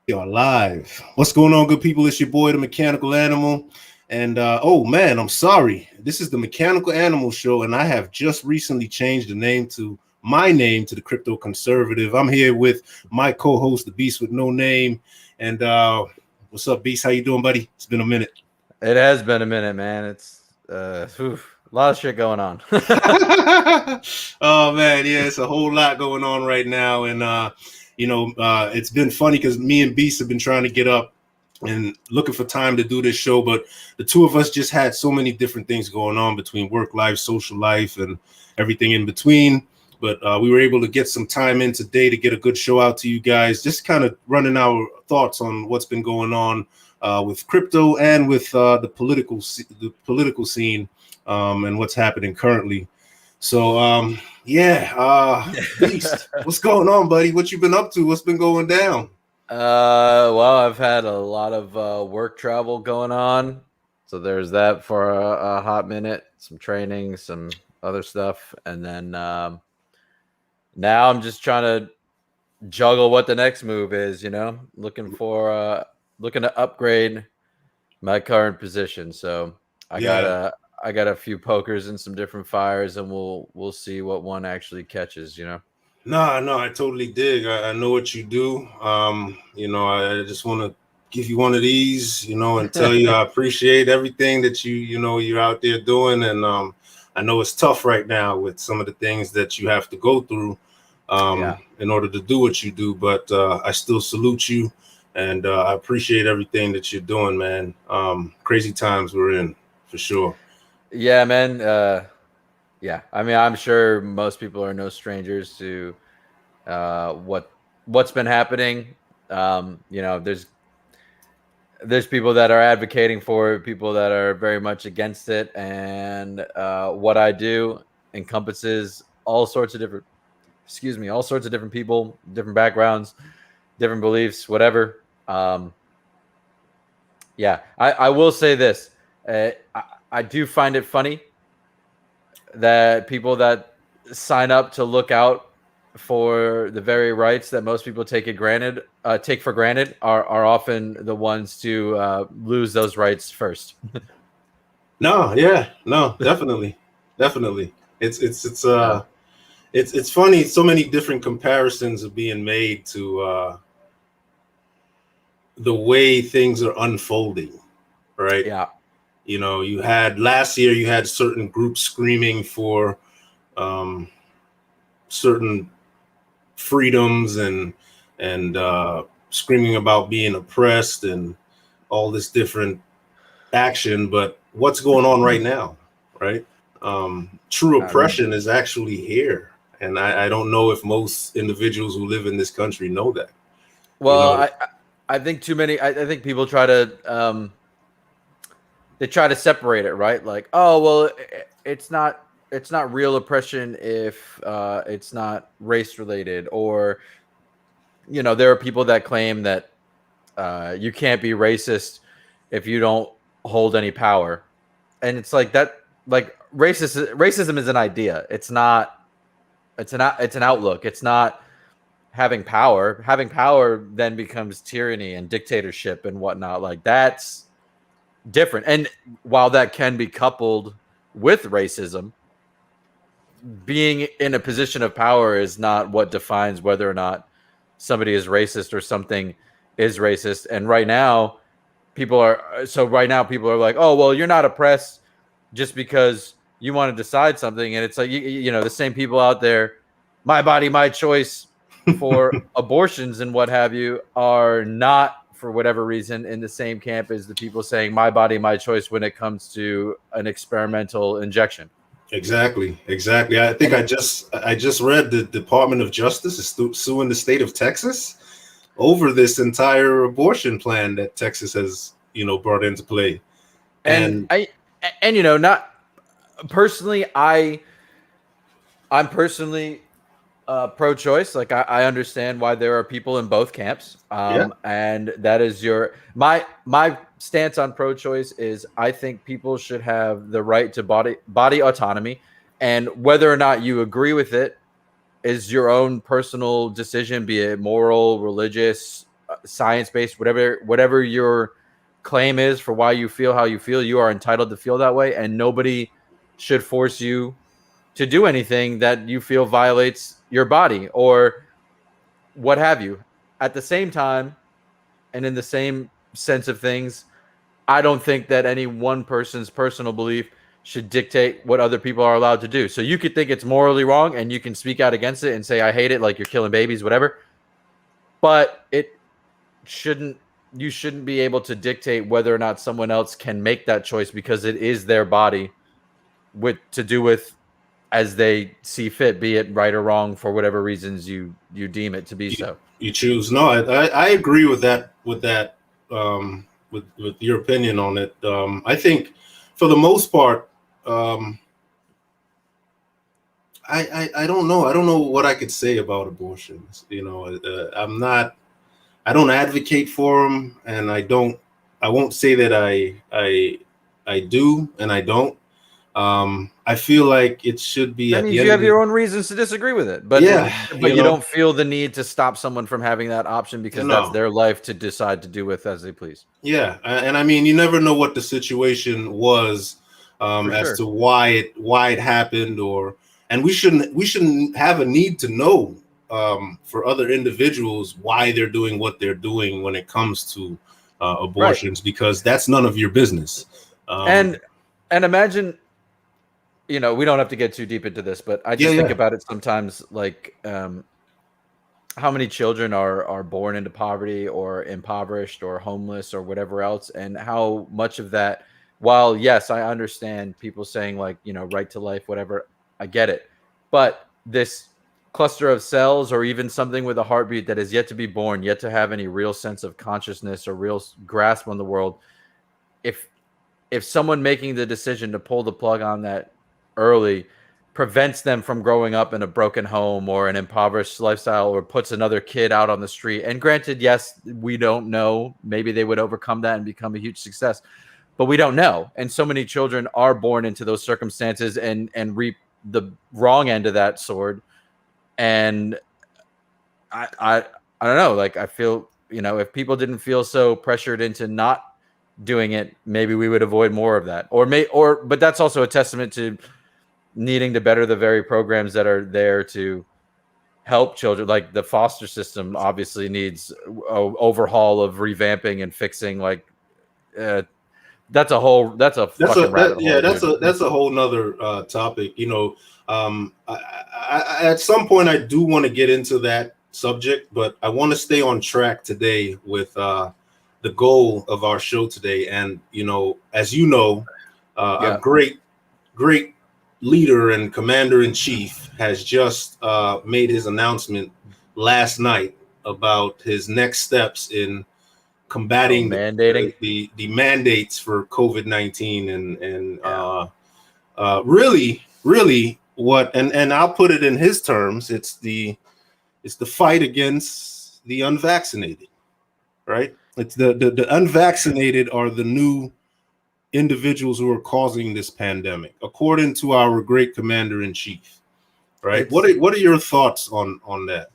You're live. What's going on, good people? It's your boy, the Mechanical Animal. And oh man, I'm sorry. This is the Mechanical Animal Show, and I have just recently changed my name to the Crypto Conservative. I'm here with my co-host, the Beast with No Name. And what's up, Beast? How you doing, buddy? It's been a minute. It has been a minute, man. It's a lot of shit going on. Oh man, yeah, it's a whole lot going on right now, and it's been funny because me and Beast have been trying to get up and looking for time to do this show, but the two of us just had so many different things going on between work life, social life, and everything in between. But we were able to get some time in today to get a good show out to you guys, just kind of running our thoughts on what's been going on with crypto and with the political scene and what's happening currently. So Beast, what's going on, buddy? What you been up to? What's been going down? Well, I've had a lot of work travel going on, so there's that for a hot minute. Some training, some other stuff, and then now I'm just trying to juggle what the next move is. Looking to upgrade my current position. So I got a few pokers and some different fires, and we'll see what one actually catches. No, I totally dig. I know what you do. I just want to give you one of these, and tell you I appreciate everything that you're out there doing. And I know it's tough right now with some of the things that you have to go through in order to do what you do. But I still salute you, and I appreciate everything that you're doing, man. Crazy times we're in, for sure. Yeah, man. Yeah, I mean, I'm sure most people are no strangers to what's been happening. There's people that are advocating for it, people that are very much against it, and what I do encompasses all sorts of different people, different backgrounds, different beliefs, whatever. I will say this: I do find it funny that people that sign up to look out for the very rights that most people take for granted are often the ones to lose those rights first. No, definitely. It's funny. So many different comparisons are being made to the way things are unfolding, right? Yeah. You had last year, you had certain groups screaming for certain freedoms and screaming about being oppressed and all this different action. But what's going on right now, right? True oppression is actually here. And I don't know if most individuals who live in this country know that. Well, I think too many. I think people try to they try to separate it, right? Like, oh well, it's not real oppression if it's not race related, or there are people that claim that you can't be racist if you don't hold any power, and it's like that. Like racism is an idea. It's not. It's an outlook. It's not having power. Having power then becomes tyranny and dictatorship and whatnot. Like that's different. And while that can be coupled with racism, being in a position of power is not what defines whether or not somebody is racist or something is racist. And right now people are like, oh, well, you're not oppressed just because you want to decide something. And it's like, the same people out there, my body, my choice for abortions and what have you, are not, for whatever reason, in the same camp as the people saying my body, my choice when it comes to an experimental injection. Exactly. I think I just read the Department of Justice is suing the state of Texas over this entire abortion plan that Texas has, brought into play. And not personally, I'm personally pro-choice. Like I understand why there are people in both camps. And that is my stance on pro-choice is I think people should have the right to body autonomy, and whether or not you agree with it is your own personal decision, be it moral, religious, science-based, whatever your claim is for why you feel how you feel, you are entitled to feel that way, and nobody should force you to do anything that you feel violates your body or what have you. At the same time, and in the same sense of things, I don't think that any one person's personal belief should dictate what other people are allowed to do. So you could think it's morally wrong and you can speak out against it and say, I hate it, like you're killing babies, whatever. But you shouldn't be able to dictate whether or not someone else can make that choice, because it is their body to do with as they see fit, be it right or wrong for whatever reasons you deem it to be. So you choose. No, I agree with that. With your opinion on it. I think for the most part, I don't know. I don't know what I could say about abortions. I don't advocate for them, and I won't say that I do, and I don't. I feel like it should be. That means you have your own reasons to disagree with it, but you don't feel the need to stop someone from having that option because that's their life to decide to do with as they please. Yeah, and I mean, you never know what the situation was as to why it happened, and we shouldn't have a need to know for other individuals why they're doing what they're doing when it comes to abortions, because that's none of your business. And imagine. We don't have to get too deep into this, but I just think about it sometimes, like how many children are born into poverty or impoverished or homeless or whatever else, and how much of that, while yes, I understand people saying like, right to life, whatever, I get it. But this cluster of cells or even something with a heartbeat that is yet to be born, yet to have any real sense of consciousness or real grasp on the world, if someone making the decision to pull the plug on that early prevents them from growing up in a broken home or an impoverished lifestyle, or puts another kid out on the street. And granted, yes, we don't know. Maybe they would overcome that and become a huge success, but we don't know. And so many children are born into those circumstances and reap the wrong end of that sword. And I don't know. Like, I feel, if people didn't feel so pressured into not doing it, maybe we would avoid more of that. But that's also a testament to needing to better the very programs that are there to help children. Like the foster system obviously needs an overhaul of revamping and fixing. Like that's a fucking rabbit hole. That's a whole nother topic. At some point I do want to get into that subject, but I want to stay on track today with the goal of our show today. And as a great leader and commander-in-chief has just made his announcement last night about his next steps in combating the mandates for COVID-19 and really what, and I'll put it in his terms, it's the fight against the unvaccinated, right? It's the unvaccinated are the new individuals who are causing this pandemic, according to our great commander-in-chief, right? What are your thoughts on that?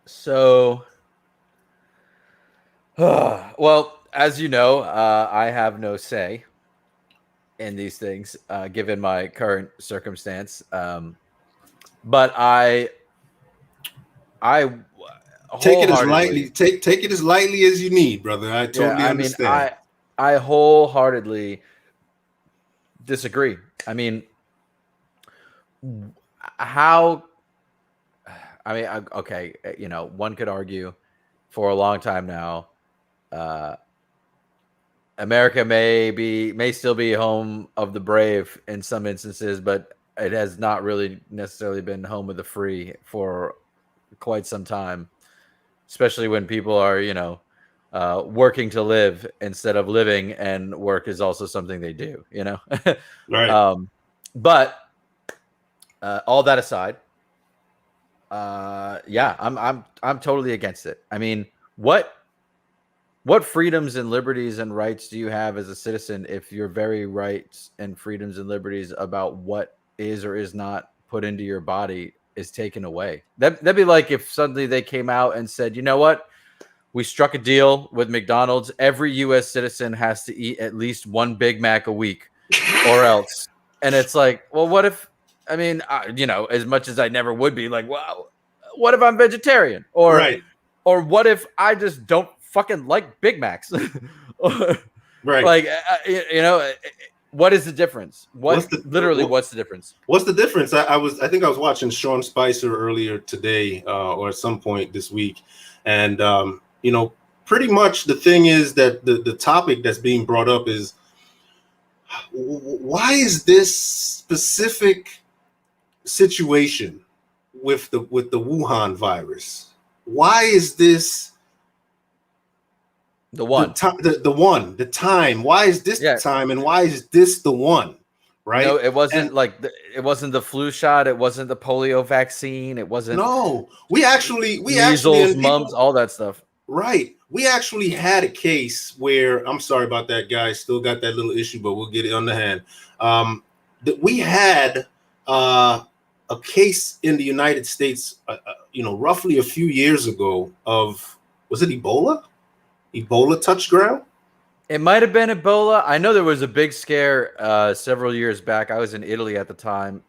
So, well, as you know, I have no say in these things, given my current circumstance. But I take it as lightly. Take it as lightly as you need, brother. I totally understand. I wholeheartedly disagree. I mean, okay, one could argue for a long time now, America may still be home of the brave in some instances, but it has not really necessarily been home of the free for quite some time, especially when people are, working to live instead of living, and work is also something they do, Right. But all that aside, I'm totally against it. I mean, what freedoms and liberties and rights do you have as a citizen if your very rights and freedoms and liberties about what is or is not put into your body is taken away? That'd be like if suddenly they came out and said, you know what? we struck a deal with McDonald's. Every U.S. citizen has to eat at least one Big Mac a week, or else. And it's like, well, what if? I mean, as much as I never would be, like, wow, what if I'm vegetarian, Right. or what if I just don't fucking like Big Macs, or, Right. like, what is the difference? What's the difference? What's the difference? I think I was watching Sean Spicer earlier today, or at some point this week, and pretty much the thing is that the topic that's being brought up is, why is this specific situation with the Wuhan virus? Why is this the one? The time. Why is this the time, and why is this the one? Right? No, it wasn't it wasn't the flu shot. It wasn't the polio vaccine. It wasn't. No, we actually measles, mumps, all that stuff. Right. We actually had a case where, I'm sorry about that, guys. Still got that little issue, but we'll get it on the hand. That we had a case in the United States, roughly a few years ago of, was it Ebola? Ebola touched ground? It might have been Ebola. I know there was a big scare several years back. I was in Italy at the time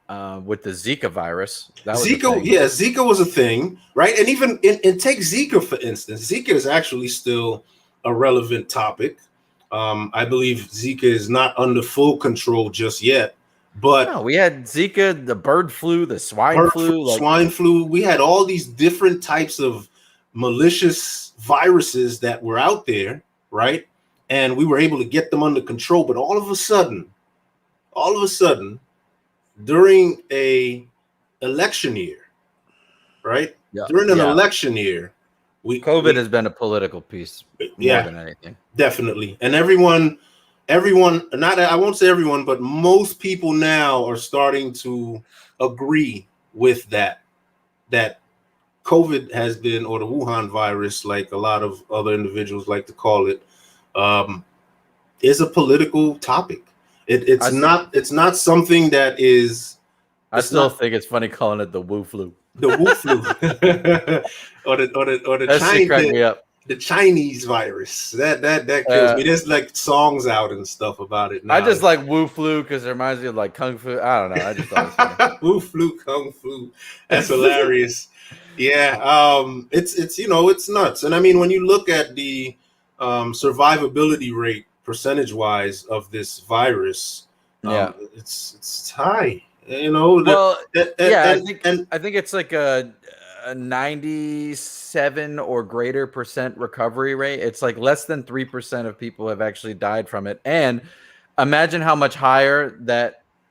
with the Zika virus. Zika was a thing, right? And even take Zika, for instance. Zika is actually still a relevant topic. I believe Zika is not under full control just yet. But no, we had Zika, the bird flu, the swine flu. We had all these different types of malicious viruses that were out there, right? And we were able to get them under control. But all of a sudden, during a election year, right? Yeah. During an election year, COVID has been a political piece more than anything. Definitely. And everyone, I won't say everyone, but most people now are starting to agree with that COVID has been, or the Wuhan virus, like a lot of other individuals like to call it, is a political topic. It's not something that is. I still think it's funny calling it the Wu flu. The Wu flu, or the Chinese virus. That kills me. There's like songs out and stuff about it now. I just like Wu flu because it reminds me of like Kung Fu. I don't know. I just thought it was funny. Wu flu, Kung Fu. That's hilarious. Yeah. It's nuts. And I mean, when you look at the survivability rate percentage-wise of this virus, it's high. I think it's like a 97 or greater % recovery rate. It's like less than 3% of people have actually died from it. And imagine how much higher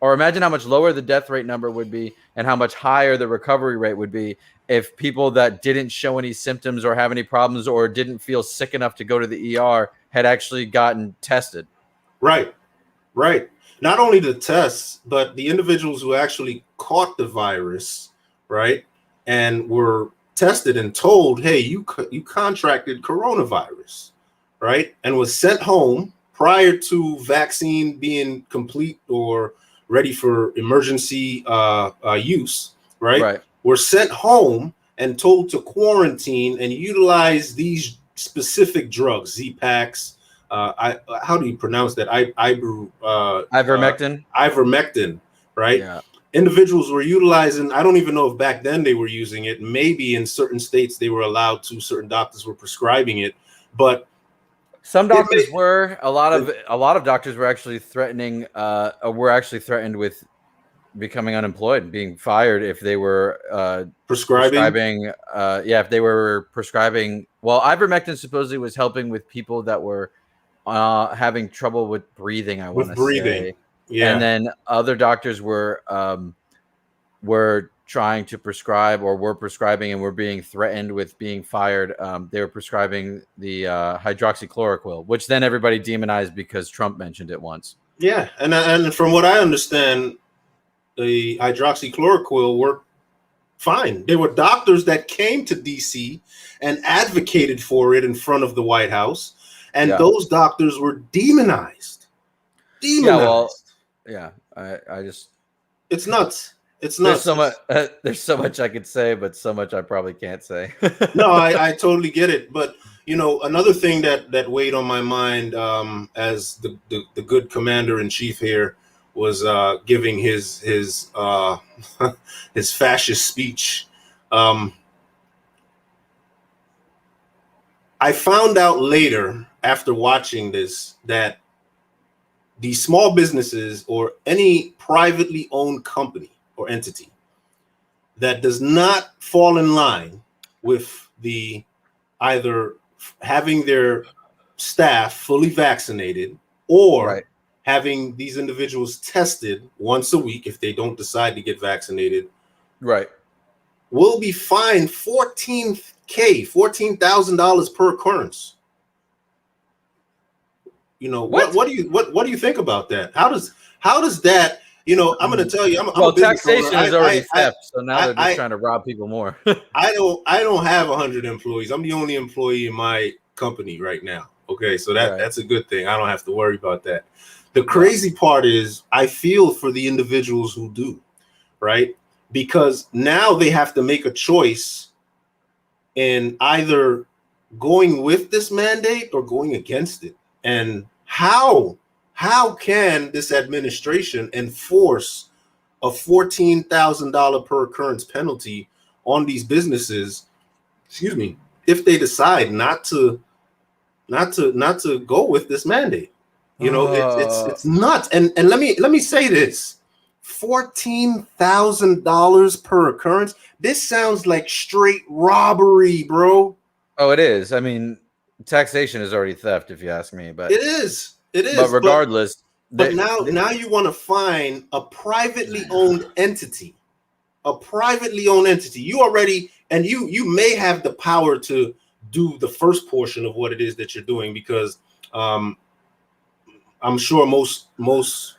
imagine how much lower the death rate number would be and how much higher the recovery rate would be if people that didn't show any symptoms or have any problems or didn't feel sick enough to go to the ER had actually gotten tested. Right. Not only the tests, but the individuals who actually caught the virus, right, and were tested and told, hey, you contracted coronavirus, right, and was sent home prior to vaccine being complete or ready for emergency use, right? Were sent home and told to quarantine and utilize these specific drugs, Z-Paks. How do you pronounce that? Ivermectin. Ivermectin, right? Yeah. Individuals were utilizing. I don't even know if back then they were using it. Maybe in certain states they were allowed to. Certain doctors were prescribing it, but some doctors were. A lot of doctors were actually threatened with becoming unemployed and being fired if they were prescribing. If they were prescribing. Well, ivermectin supposedly was helping with people that were having trouble with breathing. I want to say, and then other doctors were trying to prescribe or were prescribing and were being threatened with being fired. They were prescribing the hydroxychloroquine, which then everybody demonized because Trump mentioned it once. Yeah, and from what I understand, the hydroxychloroquine worked fine. There were doctors that came to DC and advocated for it in front of the White House, and those doctors were demonized. I just, it's nuts. It's nuts. There's so much I could say, but so much I probably can't say. No, I totally get it. But Another thing that weighed on my mind as the good commander in chief here was giving his his fascist speech. Um, I found out later after watching this that these small businesses or any privately owned company or entity that does not fall in line with the either having their staff fully vaccinated or Right. having these individuals tested once a week if they don't decide to get vaccinated, Right. will be fined $14,000 per occurrence. What do you think about that? How does that, I'm going to tell you, I'm Well, a business owner. taxation is already theft, so now they're just I trying to rob people more. I don't have 100 employees. I'm the only employee in my company right now. Okay, so Right. that's a good thing. I don't have to worry about that. The Yeah. crazy part is I feel for the individuals who do, right? Because now they have to make a choice in either going with this mandate or going against it. And how can this administration enforce a $14,000 per occurrence penalty on these businesses, excuse me, if they decide not to go with this mandate? It's nuts. And let me say this: $14,000 per occurrence. This sounds like straight robbery, bro. Oh, it is. I mean, taxation is already theft, if you ask me. But It is. But regardless, But now you want to find a privately owned entity, You already, and you may have the power to do the first portion of what it is that you're doing, because I'm sure most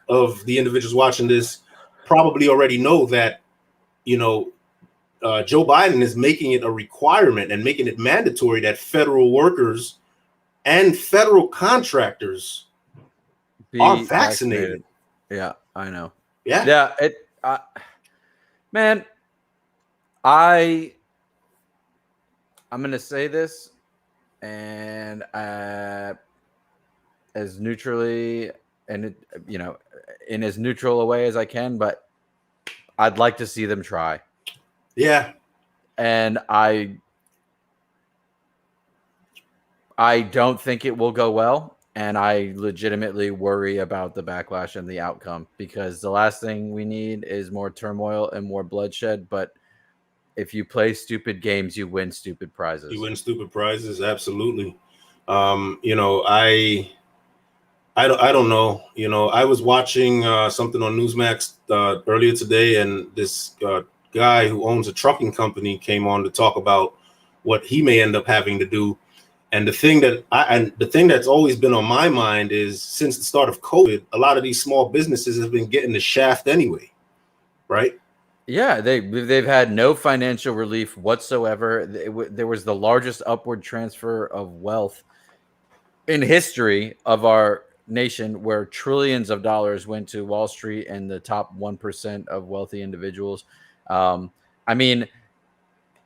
of the individuals watching this probably already know that, Joe Biden is making it a requirement and making it mandatory that federal workers and federal contractors are vaccinated. Yeah, I know. Yeah. Man, I'm gonna say this, and as neutrally and in as neutral a way as I can, but I'd like to see them try. Yeah. And I don't think it will go well. And I legitimately worry about the backlash and the outcome, because the last thing we need is more turmoil and more bloodshed. But if you play stupid games, you win stupid prizes. You win stupid prizes. Absolutely. I don't know. I was watching something on Newsmax earlier today, and this guy who owns a trucking company came on to talk about what he may end up having to do. And the thing that's always been on my mind is, since the start of COVID, a lot of these small businesses have been getting the shaft anyway, right? Yeah, they've had no financial relief whatsoever. There was the largest upward transfer of wealth in history of our nation, where trillions of dollars went to Wall Street and the top 1% of wealthy individuals. I mean,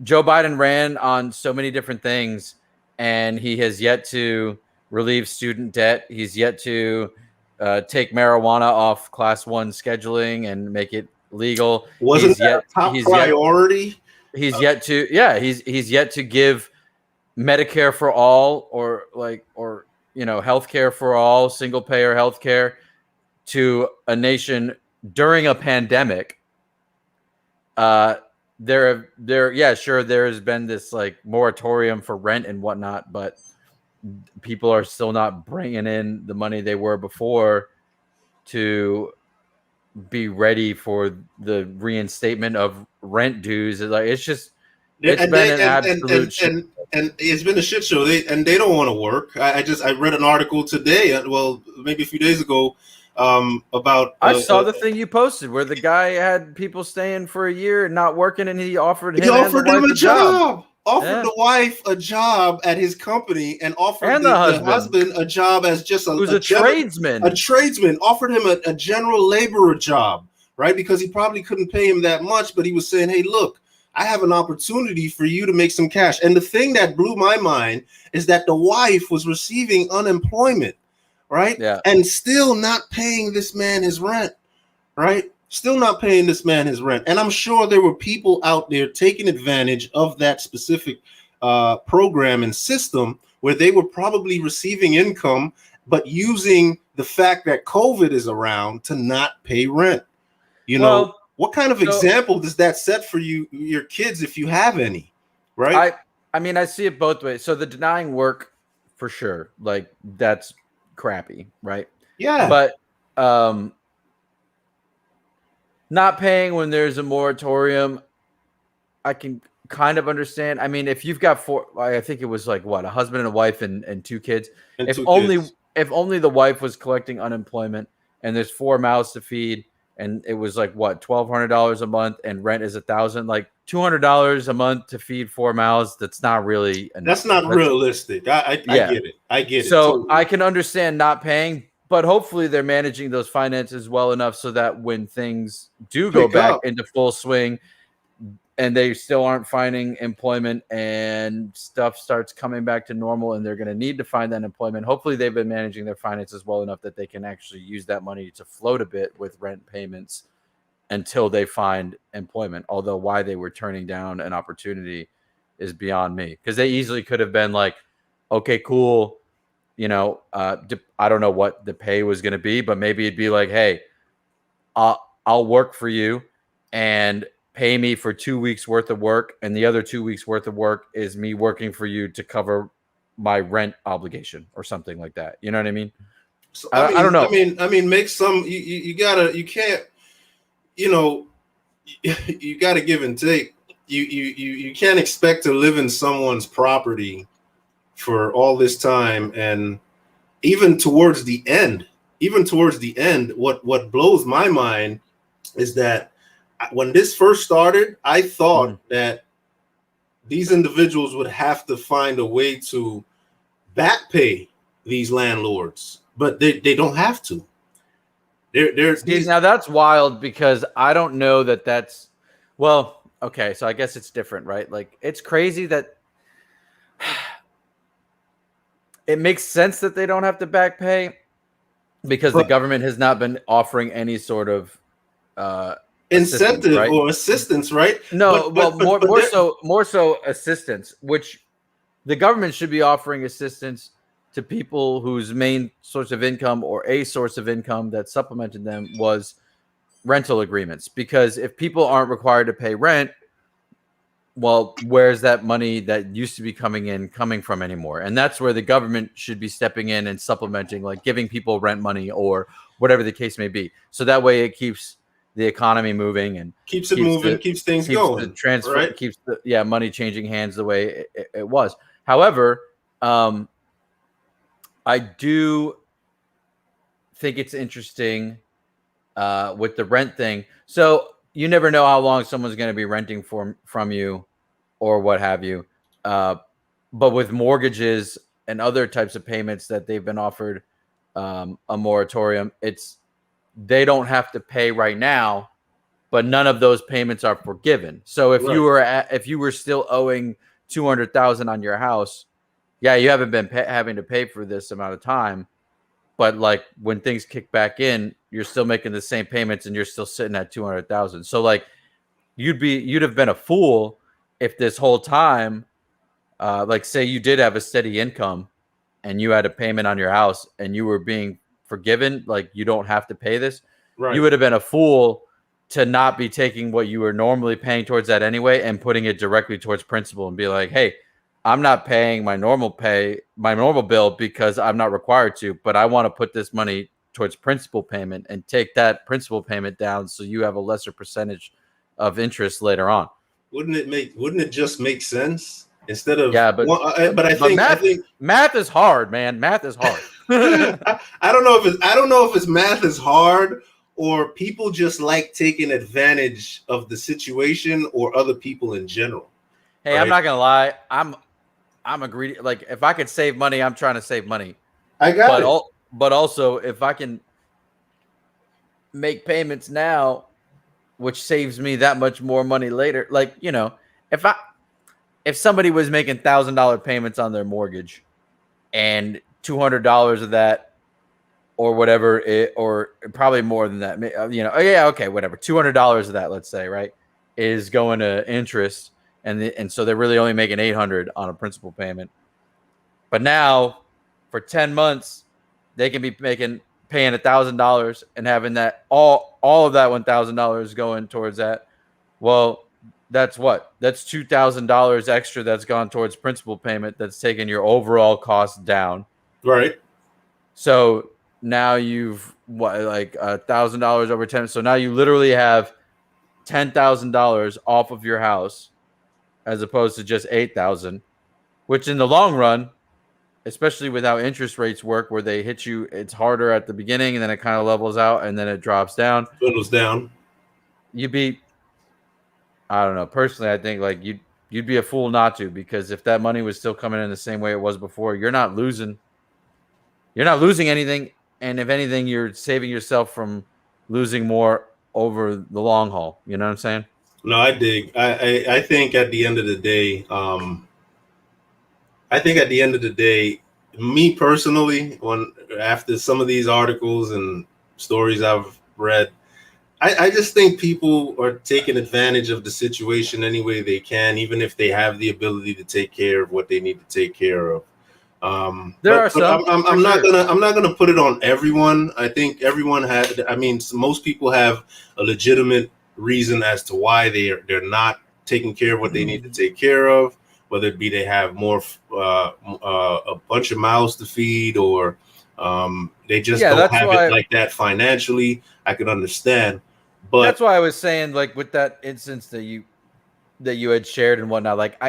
Joe Biden ran on so many different things, and he has yet to relieve student debt. He's yet to take marijuana off Class 1 scheduling and make it legal. Wasn't that a top priority? He's yet to give Medicare for all, or healthcare for all, single payer healthcare to a nation during a pandemic. There has been this moratorium for rent and whatnot, but people are still not bringing in the money they were before to be ready for the reinstatement of rent dues. It's been an absolute shit. And it's been a shit show. They don't want to work. I read an article today, maybe a few days ago, about. I saw the thing you posted where the guy had people staying for a year and not working, and he offered him a job. Offered the wife a job at his company, and offered the husband a job as just a tradesman. A tradesman. Offered him a general laborer job, right? Because he probably couldn't pay him that much, but he was saying, "Hey, look, I have an opportunity for you to make some cash. And the thing that blew my mind is that the wife was receiving unemployment, right? Yeah. And still not paying this man his rent, right? Still not paying this man his rent. And I'm sure there were people out there taking advantage of that specific program and system where they were probably receiving income, but using the fact that COVID is around to not pay rent. You know, what kind of example does that set for your kids, if you have any, right? I mean, I see it both ways. So the denying work, for sure, like that's crappy, right? Yeah. But not paying when there's a moratorium, I can kind of understand. I mean, if you've got I think it was like what, a husband and a wife and two kids. And if two only kids. if only the wife was collecting unemployment and there's 4 mouths to feed, and it was like what, $1,200 a month, and rent is $1,000, like $200 a month to feed 4 mouths. That's not really enough. That's not realistic. I get it. I get it. So totally. I can understand not paying, but hopefully they're managing those finances well enough so that when things do go back into full swing and they still aren't finding employment and stuff starts coming back to normal and they're going to need to find that employment, hopefully they've been managing their finances well enough that they can actually use that money to float a bit with rent payments until they find employment. Although why they were turning down an opportunity is beyond me, because they easily could have been like, okay, cool. You know, I don't know what the pay was going to be, but maybe it'd be like, hey, I'll work for you and pay me for 2 weeks worth of work. And the other 2 weeks worth of work is me working for you to cover my rent obligation or something like that. You know what I mean? So, I don't know. I mean, make some, you can't, you know, you got to give and take. You can't expect to live in someone's property for all this time. And even towards the end, what blows my mind is that when this first started, I thought that these individuals would have to find a way to back pay these landlords, but they don't have to. Now that's wild, because I don't know that that's, well, okay, so I guess it's different, right? Like, it's crazy that it makes sense that they don't have to back pay because the government has not been offering any sort of incentive, right? Or assistance, right? No, more so assistance, which the government should be offering assistance to people whose main source of income or a source of income that supplemented them was rental agreements. Because if people aren't required to pay rent, well, where's that money that used to be coming from anymore? And that's where the government should be stepping in and supplementing, like giving people rent money or whatever the case may be. So that way it keeps the economy moving and keeps things going. The transfer, right? Keeps the money changing hands the way it was. However, I do think it's interesting with the rent thing. So you never know how long someone's going to be renting from you or what have you. But with mortgages and other types of payments that they've been offered a moratorium, they don't have to pay right now, but none of those payments are forgiven. So if you were still owing $200,000 on your house, yeah, you haven't been having to pay for this amount of time, but like when things kick back in, you're still making the same payments and you're still sitting at 200,000. So like you'd have been a fool if this whole time, like say you did have a steady income and you had a payment on your house and you were being forgiven, like you don't have to pay this. Right. You would have been a fool to not be taking what you were normally paying towards that anyway and putting it directly towards principal and be like, hey, I'm not paying my normal bill because I'm not required to, but I want to put this money towards principal payment and take that principal payment down so you have a lesser percentage of interest later on. Wouldn't it just make sense instead of I think math is hard, man. Math is hard. I don't know if it's math is hard or people just like taking advantage of the situation or other people in general. Hey, right? I'm not gonna lie. I'm a greedy. Like, if I could save money, I'm trying to save money. I got it. But also, if I can make payments now, which saves me that much more money later, like, you know, if somebody was making $1,000 payments on their mortgage, and $200 of that, or whatever, or probably more than that, yeah, okay, whatever, $200 of that, let's say, right, is going to interest, and so they're really only making $800 on a principal payment. But now, for 10 months, they can be paying $1,000 and having that all of that $1,000 going towards that. Well, that's what? That's $2,000 extra that's gone towards principal payment. That's taken your overall cost down. Right. So now you've like $1,000 over 10. So now you literally have $10,000 off of your house, as opposed to just 8,000, which in the long run, especially with how interest rates work, where they hit you, it's harder at the beginning and then it kind of levels out and then it drops down. Dwindles down. You'd be, I don't know. Personally, I think like you'd be a fool not to, because if that money was still coming in the same way it was before, you're not losing. You're not losing anything, and if anything, you're saving yourself from losing more over the long haul. You know what I'm saying? No, I dig. I think at the end of the day, me personally, after some of these articles and stories I've read, I just think people are taking advantage of the situation any way they can, even if they have the ability to take care of what they need to take care of. I'm not gonna put it on everyone. I think everyone had. I mean, most people have a legitimate reason as to why they're not taking care of what they need to take care of. Whether it be they have more a bunch of mouths to feed, or they just don't have it like that financially. I could understand, but that's why I was saying, like, with that instance that you had shared and whatnot, like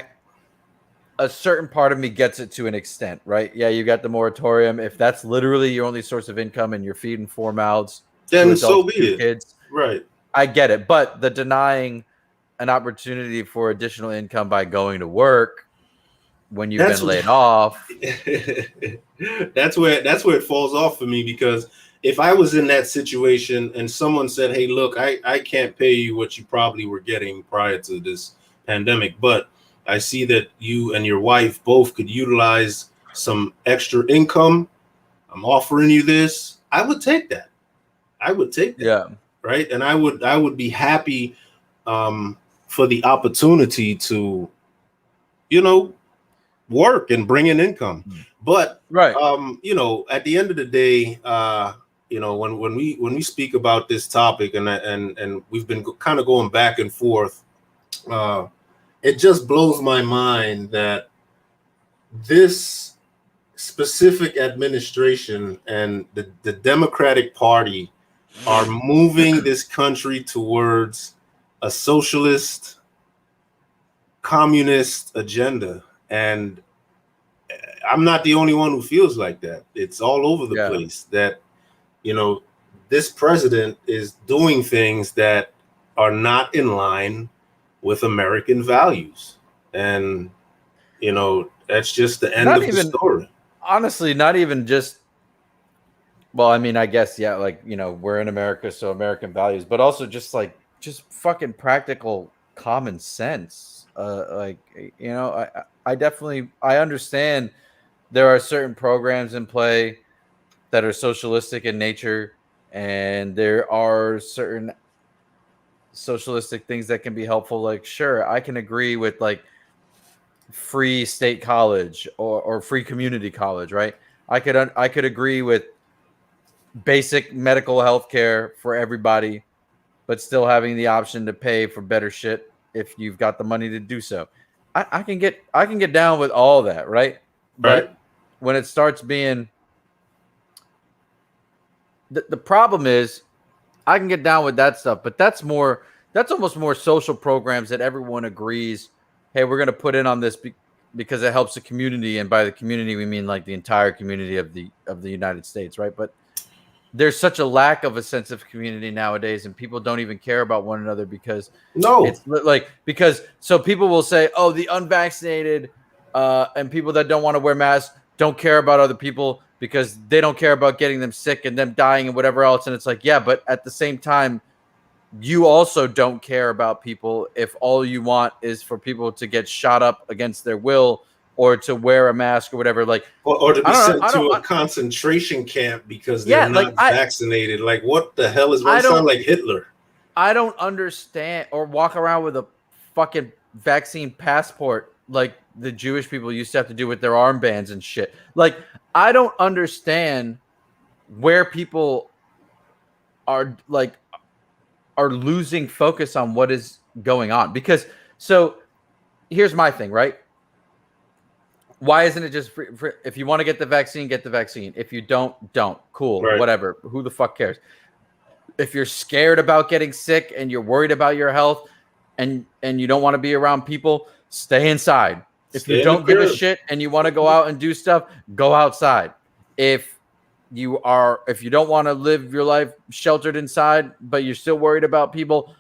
a certain part of me gets it to an extent, right? Yeah, you got the moratorium. If that's literally your only source of income and you're feeding 4 mouths, then so be it. Kids, right? I get it, but the denying an opportunity for additional income by going to work when you've been laid off. That's where it falls off for me, because if I was in that situation and someone said, "Hey, look, I can't pay you what you probably were getting prior to this pandemic, but I see that you and your wife both could utilize some extra income. I'm offering you this." I would take that. Yeah. Right. And I would be happy for the opportunity to, work and bring in income. But, right. At the end of the day, when we speak about this topic and we've been kind of going back and forth, it just blows my mind that this specific administration and the Democratic Party are moving this country towards a socialist, communist agenda. And I'm not the only one who feels like that. It's all over the place that, this president is doing things that are not in line with American values. And, that's just the end of the story. Honestly, not even just, well, I mean, I guess, yeah, like, we're in America, so American values, but also just fucking practical common sense. I understand there are certain programs in play that are socialistic in nature, and there are certain socialistic things that can be helpful. Like, sure, I can agree with like free state college or free community college, right? I could agree with basic medical health care for everybody, but still having the option to pay for better shit if you've got the money to do so. I can get down with all that, right? But when it starts being the problem is, I can get down with that stuff, but that's almost more social programs that everyone agrees, hey, we're going to put in on this because it helps the community, and by the community we mean like the entire community of the United States, right? But there's such a lack of a sense of community nowadays, and people don't even care about one another because so people will say, oh, the unvaccinated and people that don't want to wear masks don't care about other people because they don't care about getting them sick and them dying and whatever else. And it's like, yeah, but at the same time, you also don't care about people if all you want is for people to get shot up against their will or to wear a mask or whatever. Like, or to be sent I to a don't, concentration camp because they're yeah, like not vaccinated. Like, what the hell is wrong? I Sound don't, like Hitler. I don't understand, or walk around with a fucking vaccine passport like the Jewish people used to have to do with their armbands and shit. Like, I don't understand where people are like are losing focus on what is going on. Because so here's my thing, right? Why isn't it just free, if you want to get the vaccine, get the vaccine. If you don't, don't. Cool, Right. whatever. Who the fuck cares? If you're scared about getting sick and you're worried about your health and you don't want to be around people, stay inside. If you don't give a shit and you want to go out and do stuff, go outside. If you don't want to live your life sheltered inside, but you're still worried about people,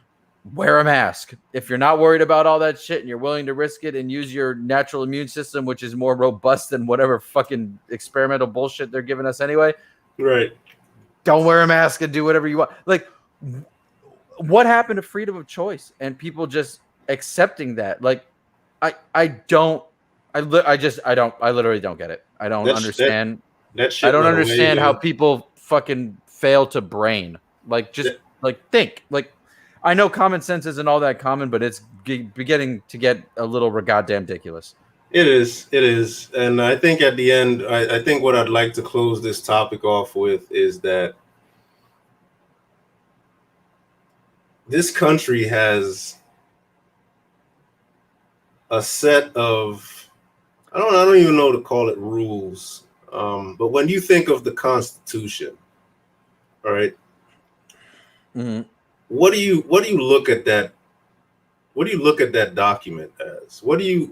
wear a mask. If you're not worried about all that shit and you're willing to risk it and use your natural immune system, which is more robust than whatever fucking experimental bullshit they're giving us anyway, right? Don't wear a mask and do whatever you want. Like, what happened to freedom of choice and people just accepting that? Like, I literally don't get it. I don't understand. That shit I don't went understand away, how people fucking fail to brain. Like, just think. Like, I know common sense isn't all that common, but it's beginning to get a little goddamn ridiculous. It is. And I think at the end, I think what I'd like to close this topic off with is that this country has a set of, I don't even know to call it rules. But when you think of the Constitution, all right, mm-hmm. What do you look at that? What do you look at that document as? When you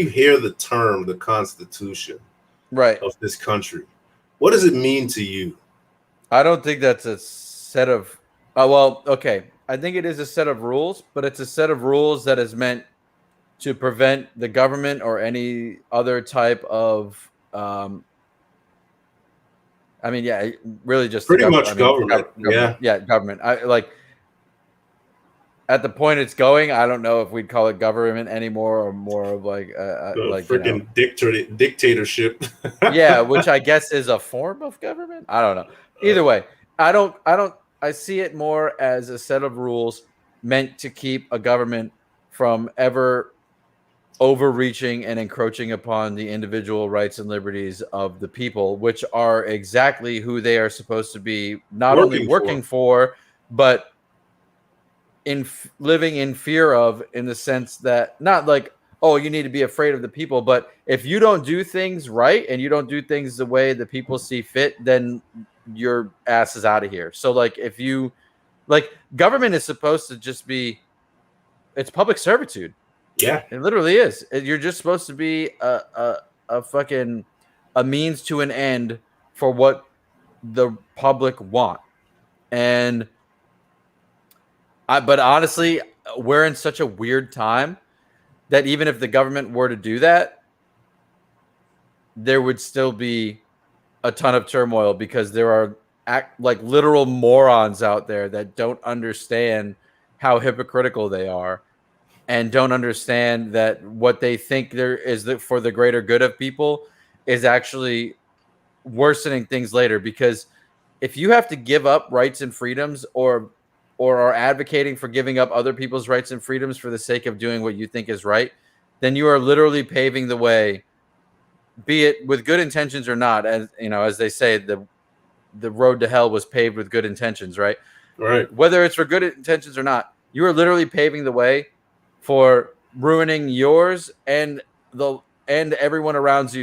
hear the term the Constitution, right, of this country, what does it mean to you? I don't think that's a set of. Well, okay, I think it is a set of rules, but it's a set of rules that is meant to prevent the government or any other type of. I mean, yeah, really just pretty much government. Yeah, government. I like. At the point it's going, I don't know if we'd call it government anymore or more of like freaking dictatorship. Yeah, which I guess is a form of government. I don't know. Either way, I see it more as a set of rules meant to keep a government from ever overreaching and encroaching upon the individual rights and liberties of the people, which are exactly who they are supposed to be not only working for, but living in fear of, in the sense that not like, oh, you need to be afraid of the people, but if you don't do things right and you don't do things the way the people see fit, then your ass is out of here. So like, if you like, government is supposed to just be, it's public servitude. Yeah, it literally is. You're just supposed to be a fucking a means to an end for what the public want. And but honestly, we're in such a weird time that even if the government were to do that, there would still be a ton of turmoil because there are like literal morons out there that don't understand how hypocritical they are and don't understand that what they think there is for the greater good of people is actually worsening things later. Because if you have to give up rights and freedoms or are advocating for giving up other people's rights and freedoms for the sake of doing what you think is right, then you are literally paving the way, be it with good intentions or not. As you know, as they say, the road to hell was paved with good intentions, right? Right. Whether it's for good intentions or not, you are literally paving the way for ruining yours and everyone around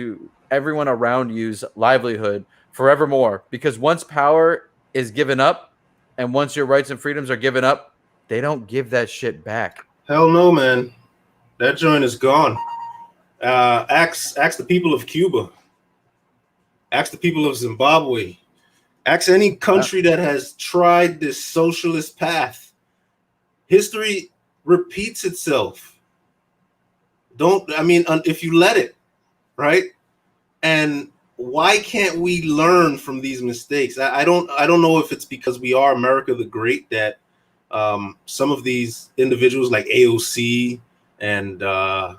you's livelihood forevermore. Because once power is given up, and once your rights and freedoms are given up, they don't give that shit back. Hell no, man. That joint is gone. Ask the people of Cuba. Ask the people of Zimbabwe. Ask any country that has tried this socialist path. History repeats itself. If you let it, right? And why can't we learn from these mistakes? I don't know if it's because we are America the Great that some of these individuals like AOC and her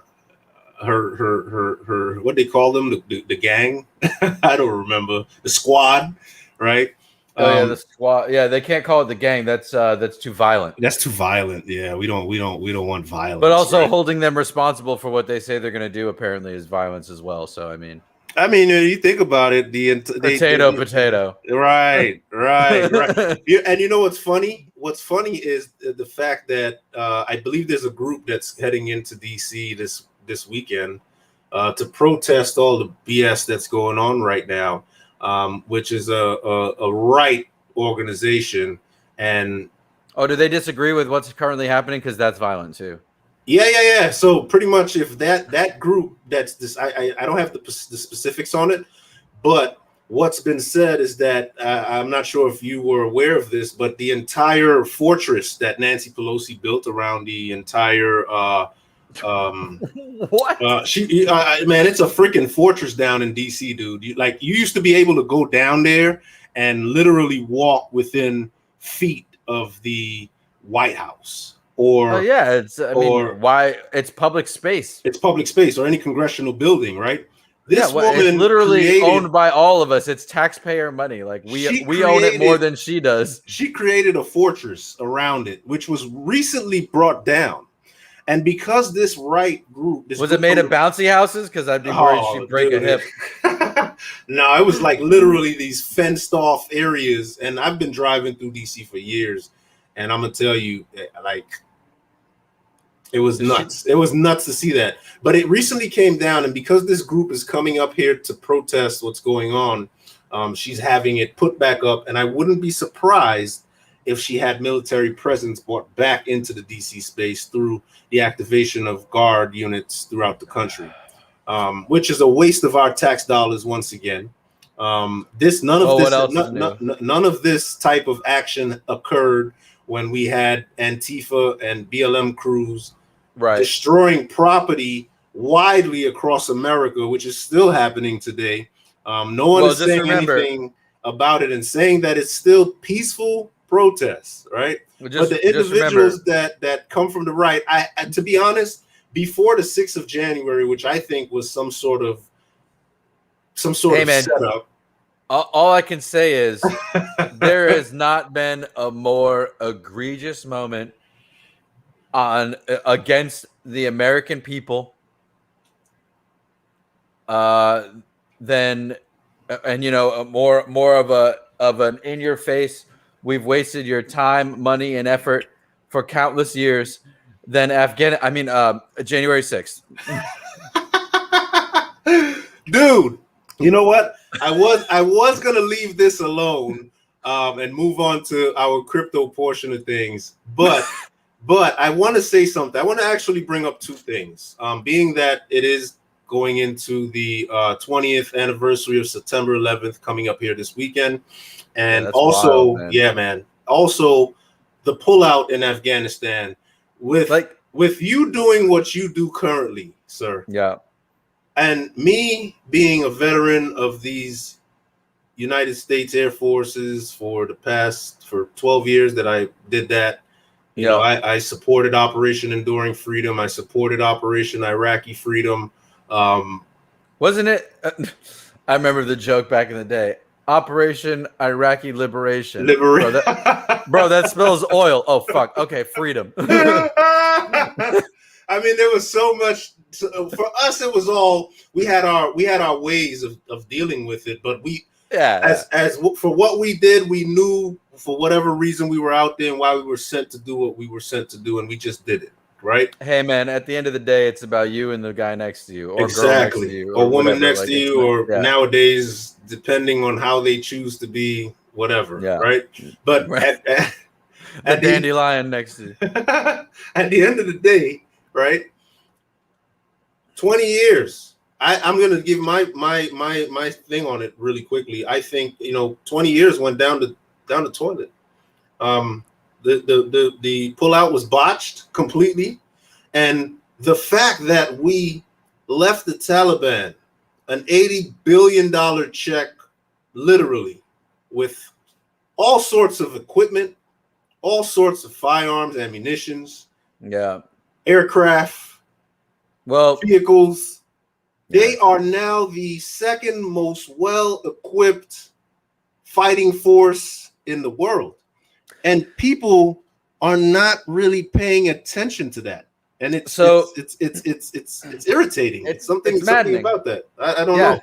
what they call them, the gang. I don't remember, the squad, right? Oh yeah, the squad. Yeah, they can't call it the gang. That's too violent. That's too violent. Yeah, we don't want violence. But also right? holding them responsible for what they say they're going to do apparently is violence as well. So I mean, you think about it, potato. Right. Yeah, and you know what's funny? What's funny is the fact that I believe there's a group that's heading into DC this weekend to protest all the BS that's going on right now, which is a right organization. And oh, do they disagree with what's currently happening? Because that's violent too. Yeah. So pretty much, if that group that's this, I don't have the specifics on it, but what's been said is that I'm not sure if you were aware of this, but the entire fortress that Nancy Pelosi built around the entire what? Man, it's a freaking fortress down in DC, dude. You used to be able to go down there and literally walk within feet of the White House. Or yeah, why it's public space. It's public space or any congressional building, right? This woman it's literally owned by all of us. It's taxpayer money. Like we own it more than she does. She created a fortress around it, which was recently brought down. And because this right group, was it made of bouncy houses? Because I'd be worried she'd break a hip. No, it was like literally these fenced off areas. And I've been driving through DC for years. And I'm gonna tell you, like, it was nuts. It was nuts to see that. But it recently came down, and because this group is coming up here to protest what's going on, she's having it put back up. And I wouldn't be surprised if she had military presence brought back into the DC space through the activation of guard units throughout the country, which is a waste of our tax dollars once again. None of this type of action occurred when we had Antifa and BLM crews destroying property widely across America, which is still happening today. No one is saying anything about it and saying that it's still peaceful protests, right? But the individuals that come from the right, I to be honest, before the 6th of January, which I think was some sort of setup. All I can say is there has not been a more egregious moment against the American people than more of an in your face. We've wasted your time, money, and effort for countless years than January 6th. Dude, you know what? I was gonna leave this alone and move on to our crypto portion of things, but I want to say something. I want to actually bring up two things. Being that it is going into the 20th anniversary of September 11th coming up here this weekend, and also wild, man. Also the pullout in Afghanistan with you doing what you do currently, sir. Yeah. And me being a veteran of these United States Air Forces for 12 years that I did that, you know, I supported Operation Enduring Freedom. I supported Operation Iraqi Freedom. Wasn't it? I remember the joke back in the day. Operation Iraqi Liberation. Bro, that spells oil. Oh, fuck. Okay, freedom. I mean, there was so much for us. It was all we had our ways of dealing with it, but as for what we did, we knew for whatever reason we were out there and why we were sent to do what we were sent to do, and we just did it, right? Hey, man, at the end of the day, it's about you and the guy next to you, or exactly, girl next to you, or woman next to you, or nowadays, depending on how they choose to be, whatever, right? But at the dandelion next to you. At the end of the day, right? 20 years. I'm gonna give my thing on it really quickly. I think 20 years went down the toilet. The pullout was botched completely, and the fact that we left the Taliban an $80 billion check, literally, with all sorts of equipment, all sorts of firearms, ammunitions, Yeah. aircraft, Well, vehicles. They yeah. are now the second most well-equipped fighting force in the world. And people are not really paying attention to that. And it's irritating. It's something maddening. about that. I don't Yeah.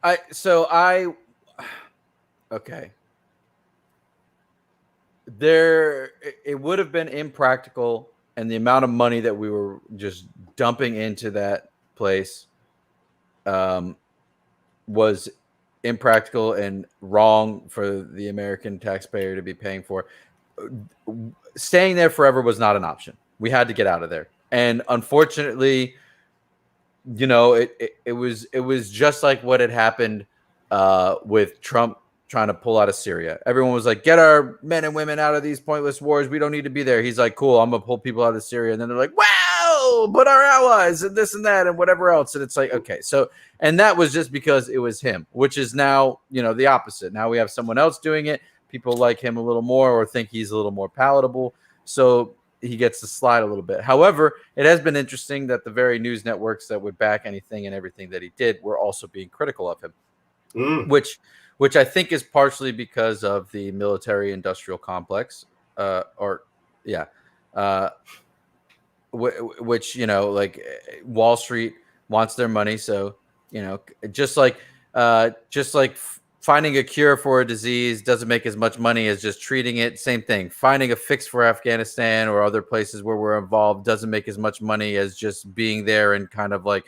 know. Okay. It would have been impractical, and the amount of money that we were just dumping into that place was impractical and wrong for the American taxpayer to be paying for. Staying there forever was not an option. We had to get out of there. And unfortunately, it was just like what had happened with Trump trying to pull out of Syria. Everyone was like, get our men and women out of these pointless wars. We don't need to be there. He's like, cool, I'm going to pull people out of Syria. And then they're like, wow, but our allies and this and that and whatever else. And it's like, okay. So, and that was just because it was him, which is now, the opposite. Now we have someone else doing it. People like him a little more or think he's a little more palatable. So he gets to slide a little bit. However, it has been interesting that the very news networks that would back anything and everything that he did were also being critical of him, which I think is partially because of the military-industrial complex, which like Wall Street wants their money, so just like finding a cure for a disease doesn't make as much money as just treating it. Same thing. Finding a fix for Afghanistan or other places where we're involved doesn't make as much money as just being there and kind of like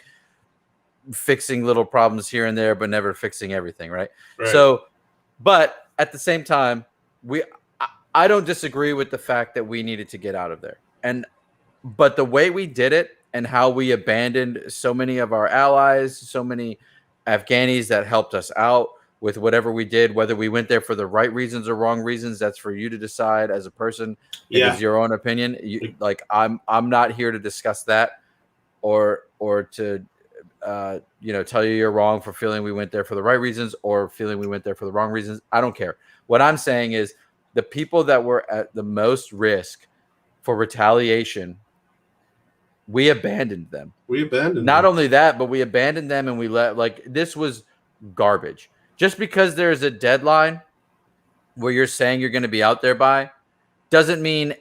fixing little problems here and there, but never fixing everything, right? So, but at the same time, I don't disagree with the fact that we needed to get out of there. But the way we did it and how we abandoned so many of our allies, so many Afghanis that helped us out with whatever we did, whether we went there for the right reasons or wrong reasons, that's for you to decide as a person. It is your own opinion. I'm not here to discuss that or to tell you you're wrong for feeling we went there for the right reasons or feeling we went there for the wrong reasons. I don't care. What I'm saying is the people that were at the most risk for retaliation, we abandoned them. Not only that, but we abandoned them and we this was garbage. Just because there's a deadline where you're saying you're going to be out there by doesn't mean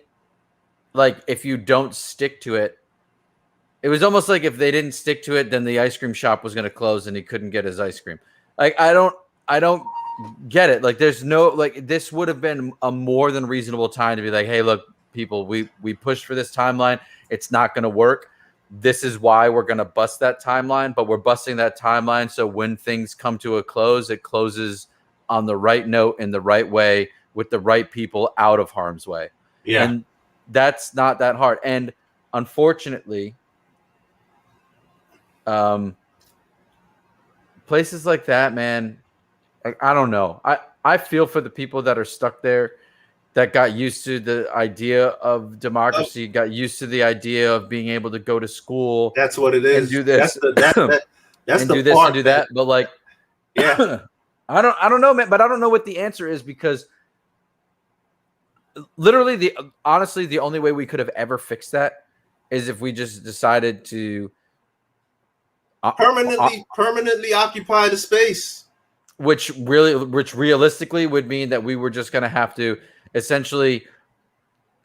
if you don't stick to it. It was almost like if they didn't stick to it, then the ice cream shop was going to close and he couldn't get his ice cream. I don't get it. There's no this would have been a more than reasonable time to be like, hey, look, people, we pushed for this timeline. It's not going to work. This is why we're going to bust that timeline, but we're busting that timeline so when things come to a close, it closes on the right note in the right way with the right people out of harm's way. Yeah. And that's not that hard. And unfortunately, places like that, man, I don't know. I feel for the people that are stuck there, that got used to the idea of democracy, got used to the idea of being able to go to school. That's what it is. And do this. That's and the do this part, and do that. But yeah. I don't know, man. But I don't know what the answer is, because literally honestly, the only way we could have ever fixed that is if we just decided to permanently occupy the space, which realistically would mean that we were just going to have to essentially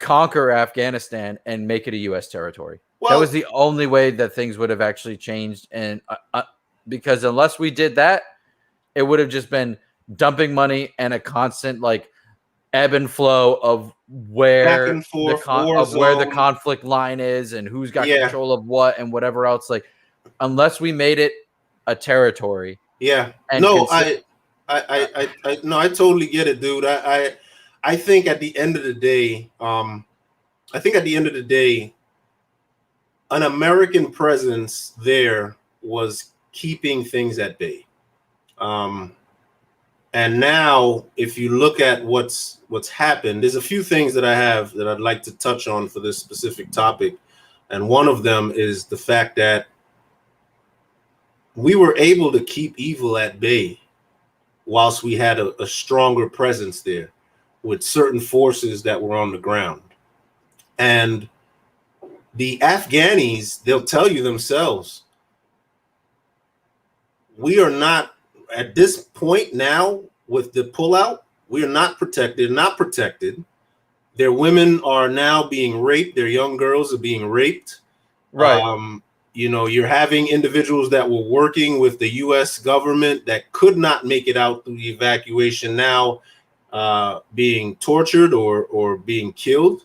conquer Afghanistan and make it a U.S. territory. That was the only way that things would have actually changed. And because unless we did that, it would have just been dumping money and a constant ebb and flow of where the conflict line is and who's got control of what and whatever else. Unless we made it a territory. Yeah. I totally get it, dude. I think at the end of the day, an American presence there was keeping things at bay. And now, if you look at what's happened, there's a few things that I'd like to touch on for this specific topic. And one of them is the fact that we were able to keep evil at bay whilst we had a stronger presence there. with certain forces that were on the ground. And the Afghanis, they'll tell you themselves, we are not, at this point now with the pullout, we are not protected, not protected. Their women are now being raped. Their young girls are being raped. Right. You're having individuals that were working with the U.S. government that could not make it out through the evacuation now being tortured or being killed.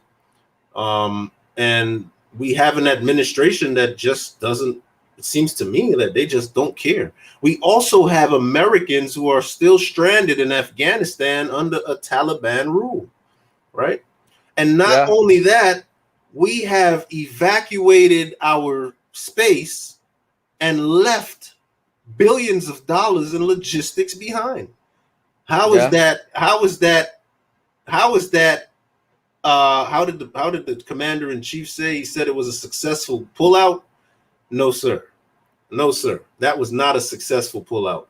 And we have an administration that just doesn't, it seems to me that they just don't care. We also have Americans who are still stranded in Afghanistan under a Taliban rule, right? And not only that, we have evacuated our space and left billions of dollars in logistics behind. How is that? How is that? How is that? How did the commander in chief say? He said it was a successful pullout. No, sir. No, sir. That was not a successful pullout.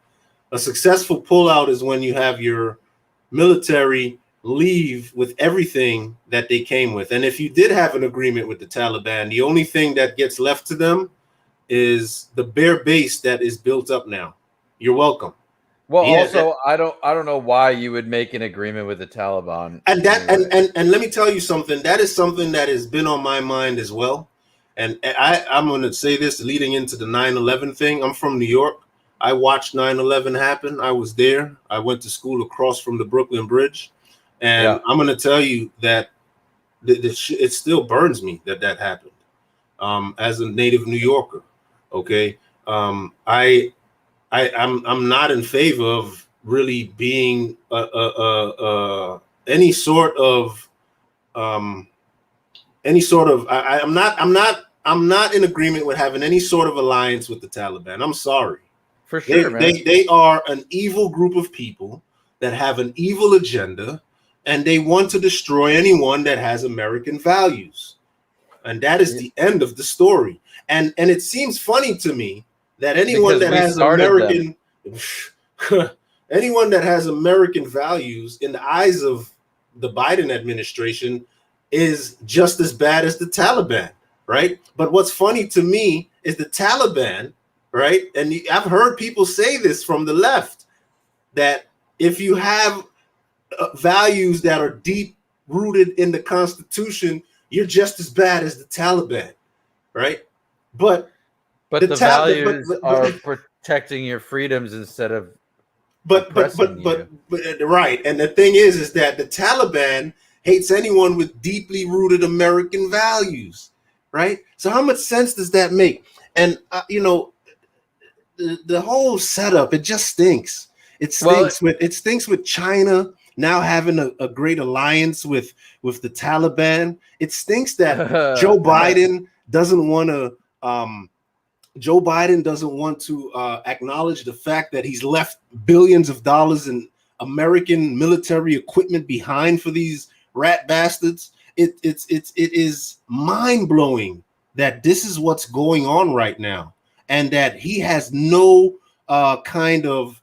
A successful pullout is when you have your military leave with everything that they came with. And if you did have an agreement with the Taliban, the only thing that gets left to them is the bare base that is built up now. You're welcome. Well, also, I don't know why you would make an agreement with the Taliban. And that anyway. and let me tell you something. That is something that has been on my mind as well. And I'm going to say this leading into the 9/11 thing. I'm from New York. I watched 9/11 happen. I was there. I went to school across from the Brooklyn Bridge. And I'm going to tell you that it still burns me that happened. As a native New Yorker, okay, I'm not in favor of really being any sort of I'm not in agreement with having any sort of alliance with the Taliban. I'm sorry. For sure, man. They are an evil group of people that have an evil agenda, and they want to destroy anyone that has American values. And that is the end of the story. And it seems funny to me that anyone that has American anyone that has American values in the eyes of the Biden administration is just as bad as the Taliban, right? But what's funny to me is the Taliban, right? And I've heard people say this from the left, that if you have values that are deep rooted in the Constitution, you're just as bad as the Taliban, right? But the values are protecting your freedoms instead of but right. And the thing is that the Taliban hates anyone with deeply rooted American values, right? So how much sense does that make? And the whole setup, it just stinks. It stinks with China now having a great alliance with the Taliban. It stinks that Joe Biden doesn't want to acknowledge the fact that he's left billions of dollars in American military equipment behind for these rat bastards. It is mind-blowing that this is what's going on right now, and that he has no kind of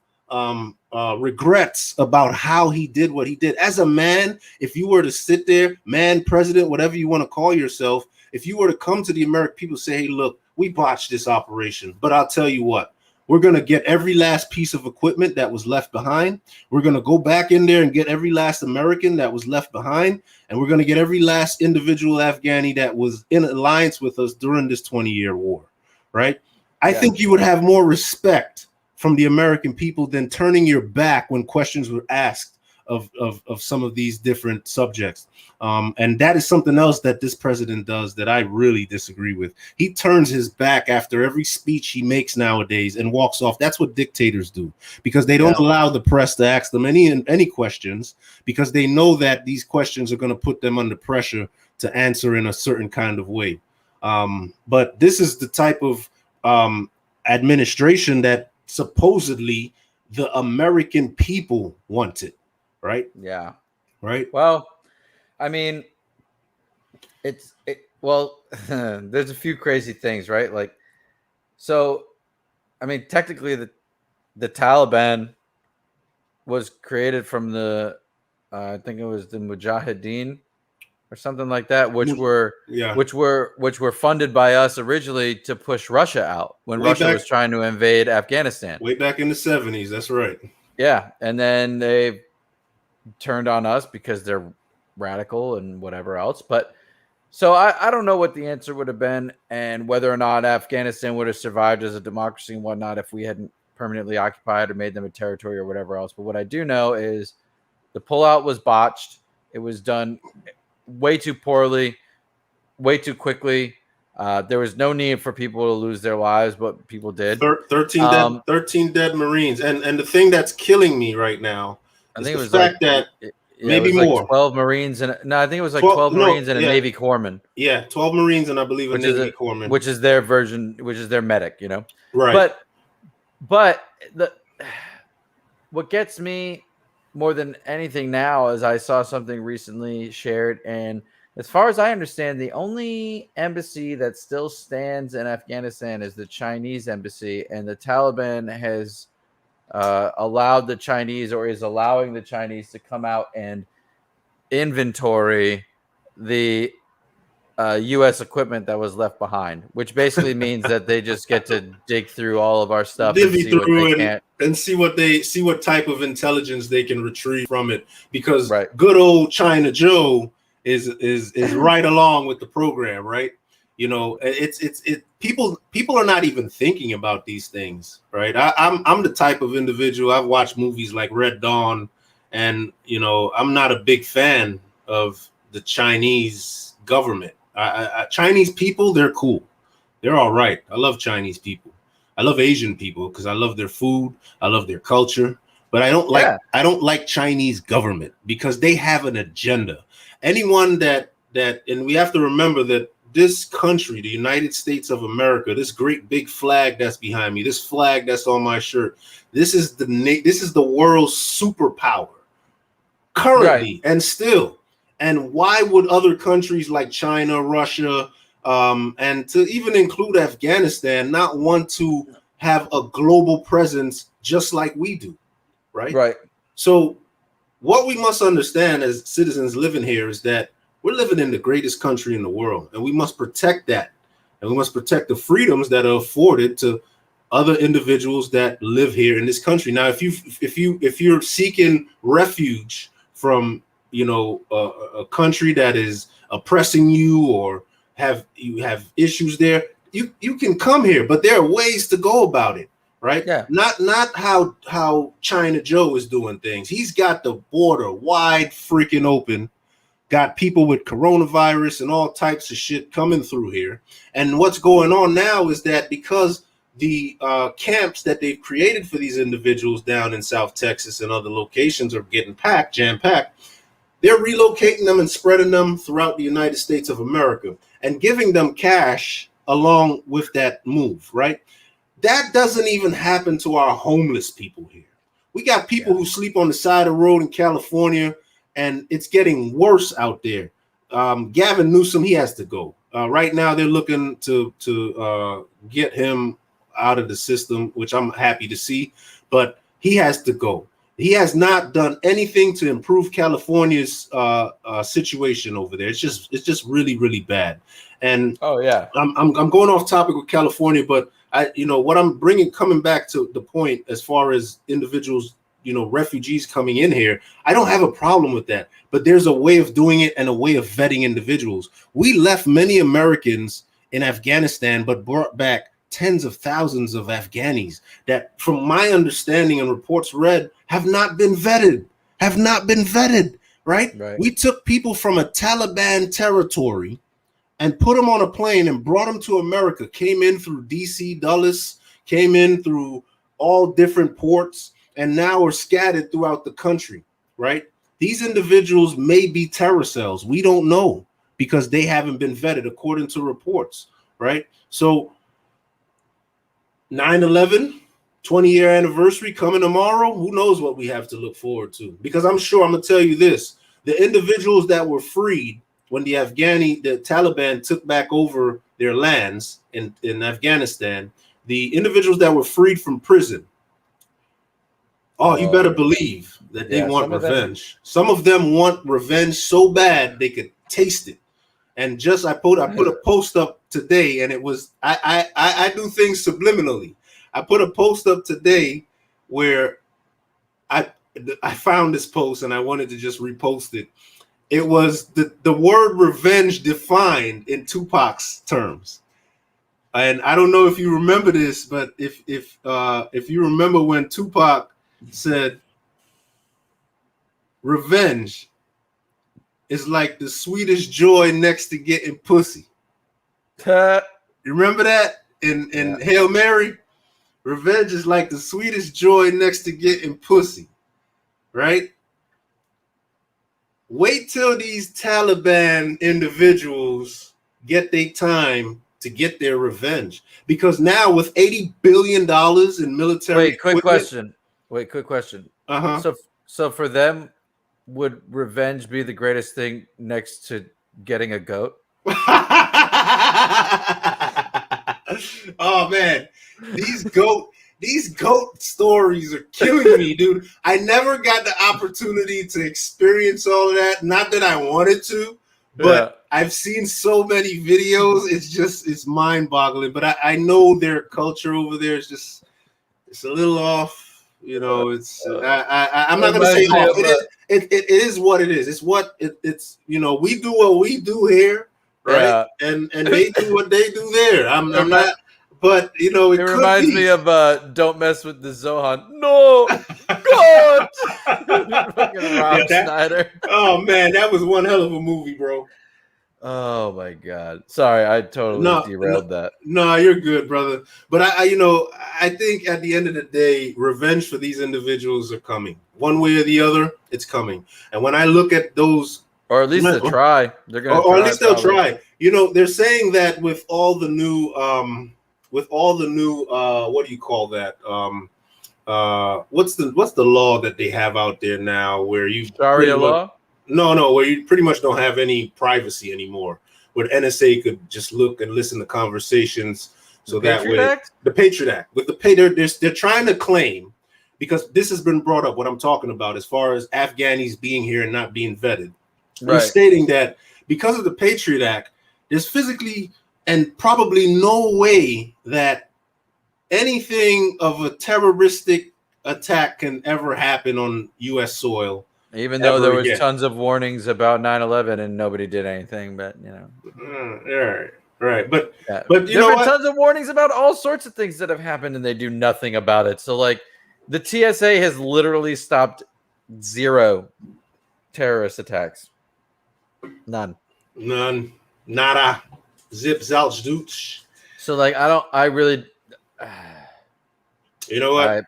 regrets about how he did what he did. As a man, if you were to sit there, man, president, whatever you want to call yourself, if you were to come to the American people and say, hey, look, we botched this operation, but I'll tell you what, we're going to get every last piece of equipment that was left behind. We're going to go back in there and get every last American that was left behind. And we're going to get every last individual Afghani that was in alliance with us during this 20-year war, right? I think you would have more respect from the American people than turning your back when questions were asked of some of these different subjects. And that is something else that this president does that I really disagree with. He turns his back after every speech he makes nowadays and walks off. That's what dictators do, because they don't allow the press to ask them any questions, because they know that these questions are going to put them under pressure to answer in a certain kind of way. But this is the type of administration that supposedly the American people wanted. Right. Yeah. Right. Well, I mean, there's a few crazy things, right? Like, so, I mean, technically the Taliban was created from the I think it was the Mujahideen or something like that, which were Yeah. which were funded by us originally to push Russia out when Way Russia back, was trying to invade Afghanistan. way back in the 70s. That's right. Yeah, and then they turned on us because they're radical and whatever else. But so I don't know what the answer would have been and whether or not Afghanistan would have survived as a democracy and whatnot if we hadn't permanently occupied or made them a territory or whatever else. But what I do know is the pullout was botched. It was done way too poorly, way too quickly. There was no need for people to lose their lives, but people did. 13 dead Marines. And the thing that's killing me right now I is think it the was like fact that it maybe was like more. 12 Marines and no, I think it was like 12 12 no, Marines and a yeah. Navy corpsman. Yeah, 12 Marines and I believe a Which is Navy corpsman. which is their version, which is their medic, you know. Right. But the what gets me more than anything now is I saw something recently shared, and as far as I understand, the only embassy that still stands in Afghanistan is the Chinese embassy, and the Taliban has allowed the Chinese or is allowing the Chinese to come out and inventory the U.S. equipment that was left behind, which basically means that they just get to dig through all of our stuff and see what they can't. And see what type of intelligence they can retrieve from it, because Right. good old China Joe is right along with the program, right? You know, it's people are not even thinking about these things, right? I'm the type of individual, I've watched movies like Red Dawn, and you know, I'm not a big fan of the Chinese government. Chinese people, they're cool. They're all right. I love Chinese people. I love Asian people because I love their food. I love their culture. But I don't like Chinese government because they have an agenda. Anyone that and we have to remember that this country, the United States of America, this great big flag that's behind me, this flag that's on my shirt, this is the world's superpower currently, and still. And why would other countries like China, Russia, and to even include Afghanistan not want to have a global presence just like we do, right? Right. So what we must understand as citizens living here is that we're living in the greatest country in the world, and we must protect that. And we must protect the freedoms that are afforded to other individuals that live here in this country. Now, if you're seeking refuge from a country that is oppressing you or you have issues there, you can come here, but there are ways to go about it, right? Yeah. Not how China Joe is doing things. He's got the border wide freaking open, got people with coronavirus and all types of shit coming through here. And what's going on now is that because the camps that they've created for these individuals down in South Texas and other locations are getting jam-packed, they're relocating them and spreading them throughout the United States of America and giving them cash along with that move, right? That doesn't even happen to our homeless people here. We got people who sleep on the side of the road in California, and it's getting worse out there. Gavin Newsom, he has to go. Right now, they're looking to get him out of the system, which I'm happy to see, but he has to go. He has not done anything to improve California's situation over there. It's just really, really bad. And I'm going off topic with California, but what I'm coming back to the point as far as individuals, refugees coming in here, I don't have a problem with that. But there's a way of doing it and a way of vetting individuals. We left many Americans in Afghanistan, but brought back tens of thousands of Afghanis that, from my understanding and reports read, have not been vetted, right? We took people from a Taliban territory and put them on a plane and brought them to America, came in through DC, Dulles, came in through all different ports, and now are scattered throughout the country, right? These individuals may be terror cells. We don't know because they haven't been vetted according to reports, right? So 9/11, 20-year anniversary coming tomorrow. Who knows what we have to look forward to? Because I'm going to tell you this, the individuals that were freed when the Taliban took back over their lands in Afghanistan, the individuals that were freed from prison, Oh, you better believe that they want revenge. Some of them want revenge so bad they could taste it. And just I put a post up today, and it was I do things subliminally. I put a post up today where I found this post and I wanted to just repost it. It was the word revenge defined in Tupac's terms. And I don't know if you remember this, but if you remember when Tupac said, "Revenge is like the sweetest joy next to getting pussy." You remember that in Hail Mary? Revenge is like the sweetest joy next to getting pussy, right? Wait till these Taliban individuals get their time to get their revenge, because now with $80 billion in military quick question. Uh-huh. So for them, would revenge be the greatest thing next to getting a goat? Oh man, these goat stories are killing me, dude. I never got the opportunity to experience all of that. Not that I wanted to, but I've seen so many videos. It's mind-boggling. But I know their culture over there is just, it's a little off. You know, it's I'm not gonna say off. It is what it is. It's what it's. You know, we do what we do here, right? And they do what they do there. I'm not. But you know, it reminds me of "Don't Mess with the Zohan." No, God, fucking Rob Schneider. Oh man, that was one hell of a movie, bro. Oh my God! Sorry, I totally derailed that. No, you're good, brother. But I think at the end of the day, revenge for these individuals are coming. One way or the other, it's coming. And when I look at those, or at least they'll try. They're gonna, or at least they'll try. You know, they're saying that with all the new, what do you call that? What's the law that they have out there now where you Sharia law? No, where you pretty much don't have any privacy anymore. Where the NSA could just look and listen to conversations, so that way the Patriot Act with the they're trying to claim, because this has been brought up. What I'm talking about, as far as Afghanis being here and not being vetted, they're stating that because of the Patriot Act, there's physically and probably no way that anything of a terroristic attack can ever happen on U.S. soil. Even though there was tons of warnings about 9/11 and nobody did anything, but you know, right. But there have been tons of warnings about all sorts of things that have happened, and they do nothing about it. So, like, the TSA has literally stopped 0 terrorist attacks. None. Nada. Zip, zalch, dooch. So, like, I really. You know what?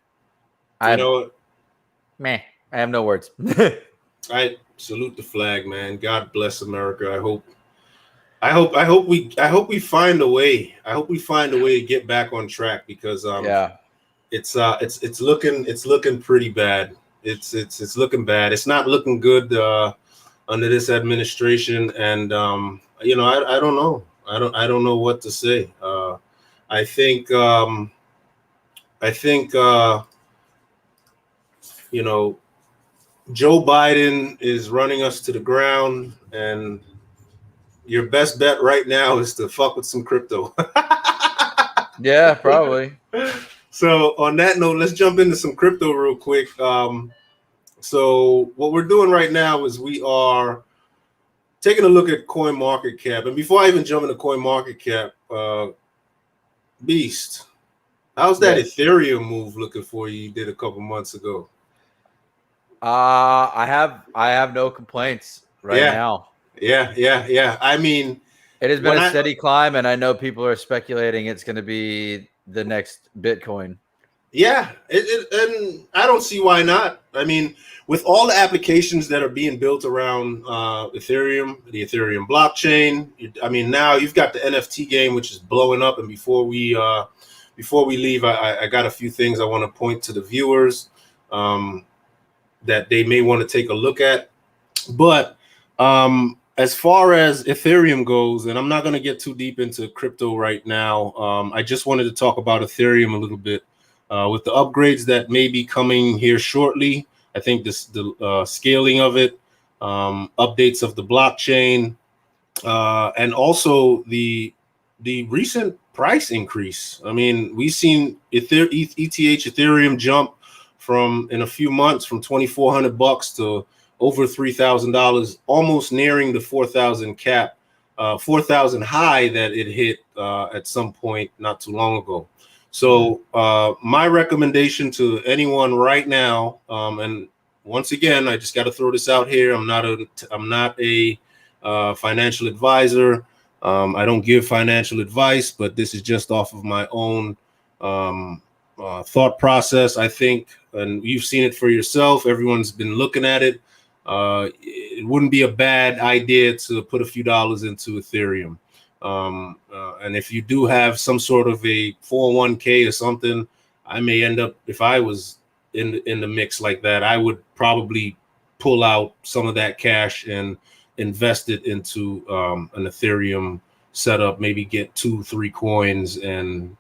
You know what? Meh. I have no words. I salute the flag, man. God bless America. I hope we find a way. I hope we find a way to get back on track, because it's looking pretty bad. It's looking bad. It's not looking good under this administration, and you know, I don't know. I don't know what to say. I think you know, Joe Biden is running us to the ground, and your best bet right now is to fuck with some crypto. Yeah, probably. So on that note, let's jump into some crypto real quick. So what we're doing right now is we are taking a look at CoinMarketCap. And before I even jump into CoinMarketCap, Beast, how's that Ethereum move looking for you? You did a couple months ago. I have no complaints now. Yeah. I mean, it has been a steady climb, and I know people are speculating it's going to be the next Bitcoin. Yeah, and I don't see why not. I mean, with all the applications that are being built around Ethereum, the Ethereum blockchain, I mean, now you've got the NFT game, which is blowing up. And before we leave, I got a few things I want to point to the viewers that they may want to take a look at. But as far as Ethereum goes, and I'm not going to get too deep into crypto right now, I just wanted to talk about Ethereum a little bit. with the upgrades that may be coming here shortly. I think the scaling of it, updates of the blockchain, and also the recent price increase. I mean, we've seen ETH Ethereum jump from in a few months from $2,400 to over $3,000, almost nearing the 4,000 cap, 4,000 high that it hit at some point not too long ago. So my recommendation to anyone right now, and once again, I just got to throw this out here. I'm not a financial advisor. I don't give financial advice, but this is just off of my own thought process. I think, and you've seen it for yourself. Everyone's been looking at it. It wouldn't be a bad idea to put a few dollars into Ethereum. And if you do have some sort of a 401k or something, I may end up, if I was in the mix like that, I would probably pull out some of that cash and invest it into an Ethereum setup, maybe get 2-3 coins and,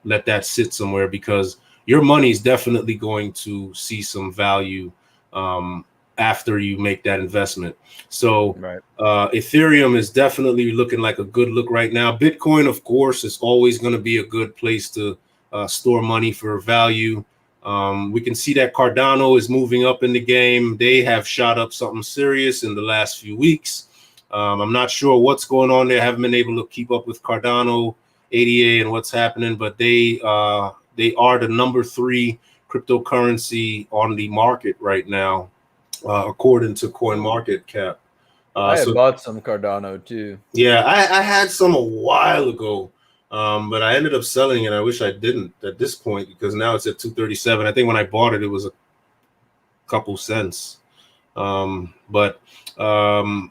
let that sit somewhere, because your money is definitely going to see some value after you make that investment. So Right. Ethereum is definitely looking like a good look right now. Bitcoin, of course, is always going to be a good place to store money for value. We can see that Cardano is moving up in the game. They have shot up something serious in the last few weeks. I'm not sure what's going on there. I haven't been able to keep up with Cardano, ADA, and what's happening, but they are the number 3 cryptocurrency on the market right now, according to CoinMarketCap. I had bought some Cardano too. Yeah, I had some a while ago, but I ended up selling it. I wish I didn't at this point, because now it's at 237. I think when I bought it, it was a couple cents. But 2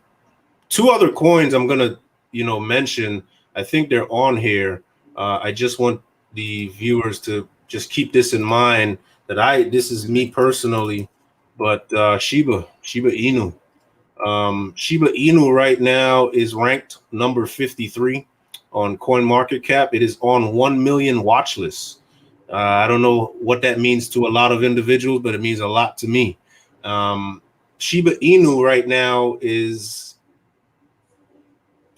other coins I'm gonna, mention. I think they're on here. I just want the viewers to just keep this in mind, that this is me personally, but Shiba Inu. Shiba Inu right now is ranked number 53 on CoinMarketCap. It is on 1 million watch lists. I don't know what that means to a lot of individuals, but it means a lot to me. Shiba Inu right now is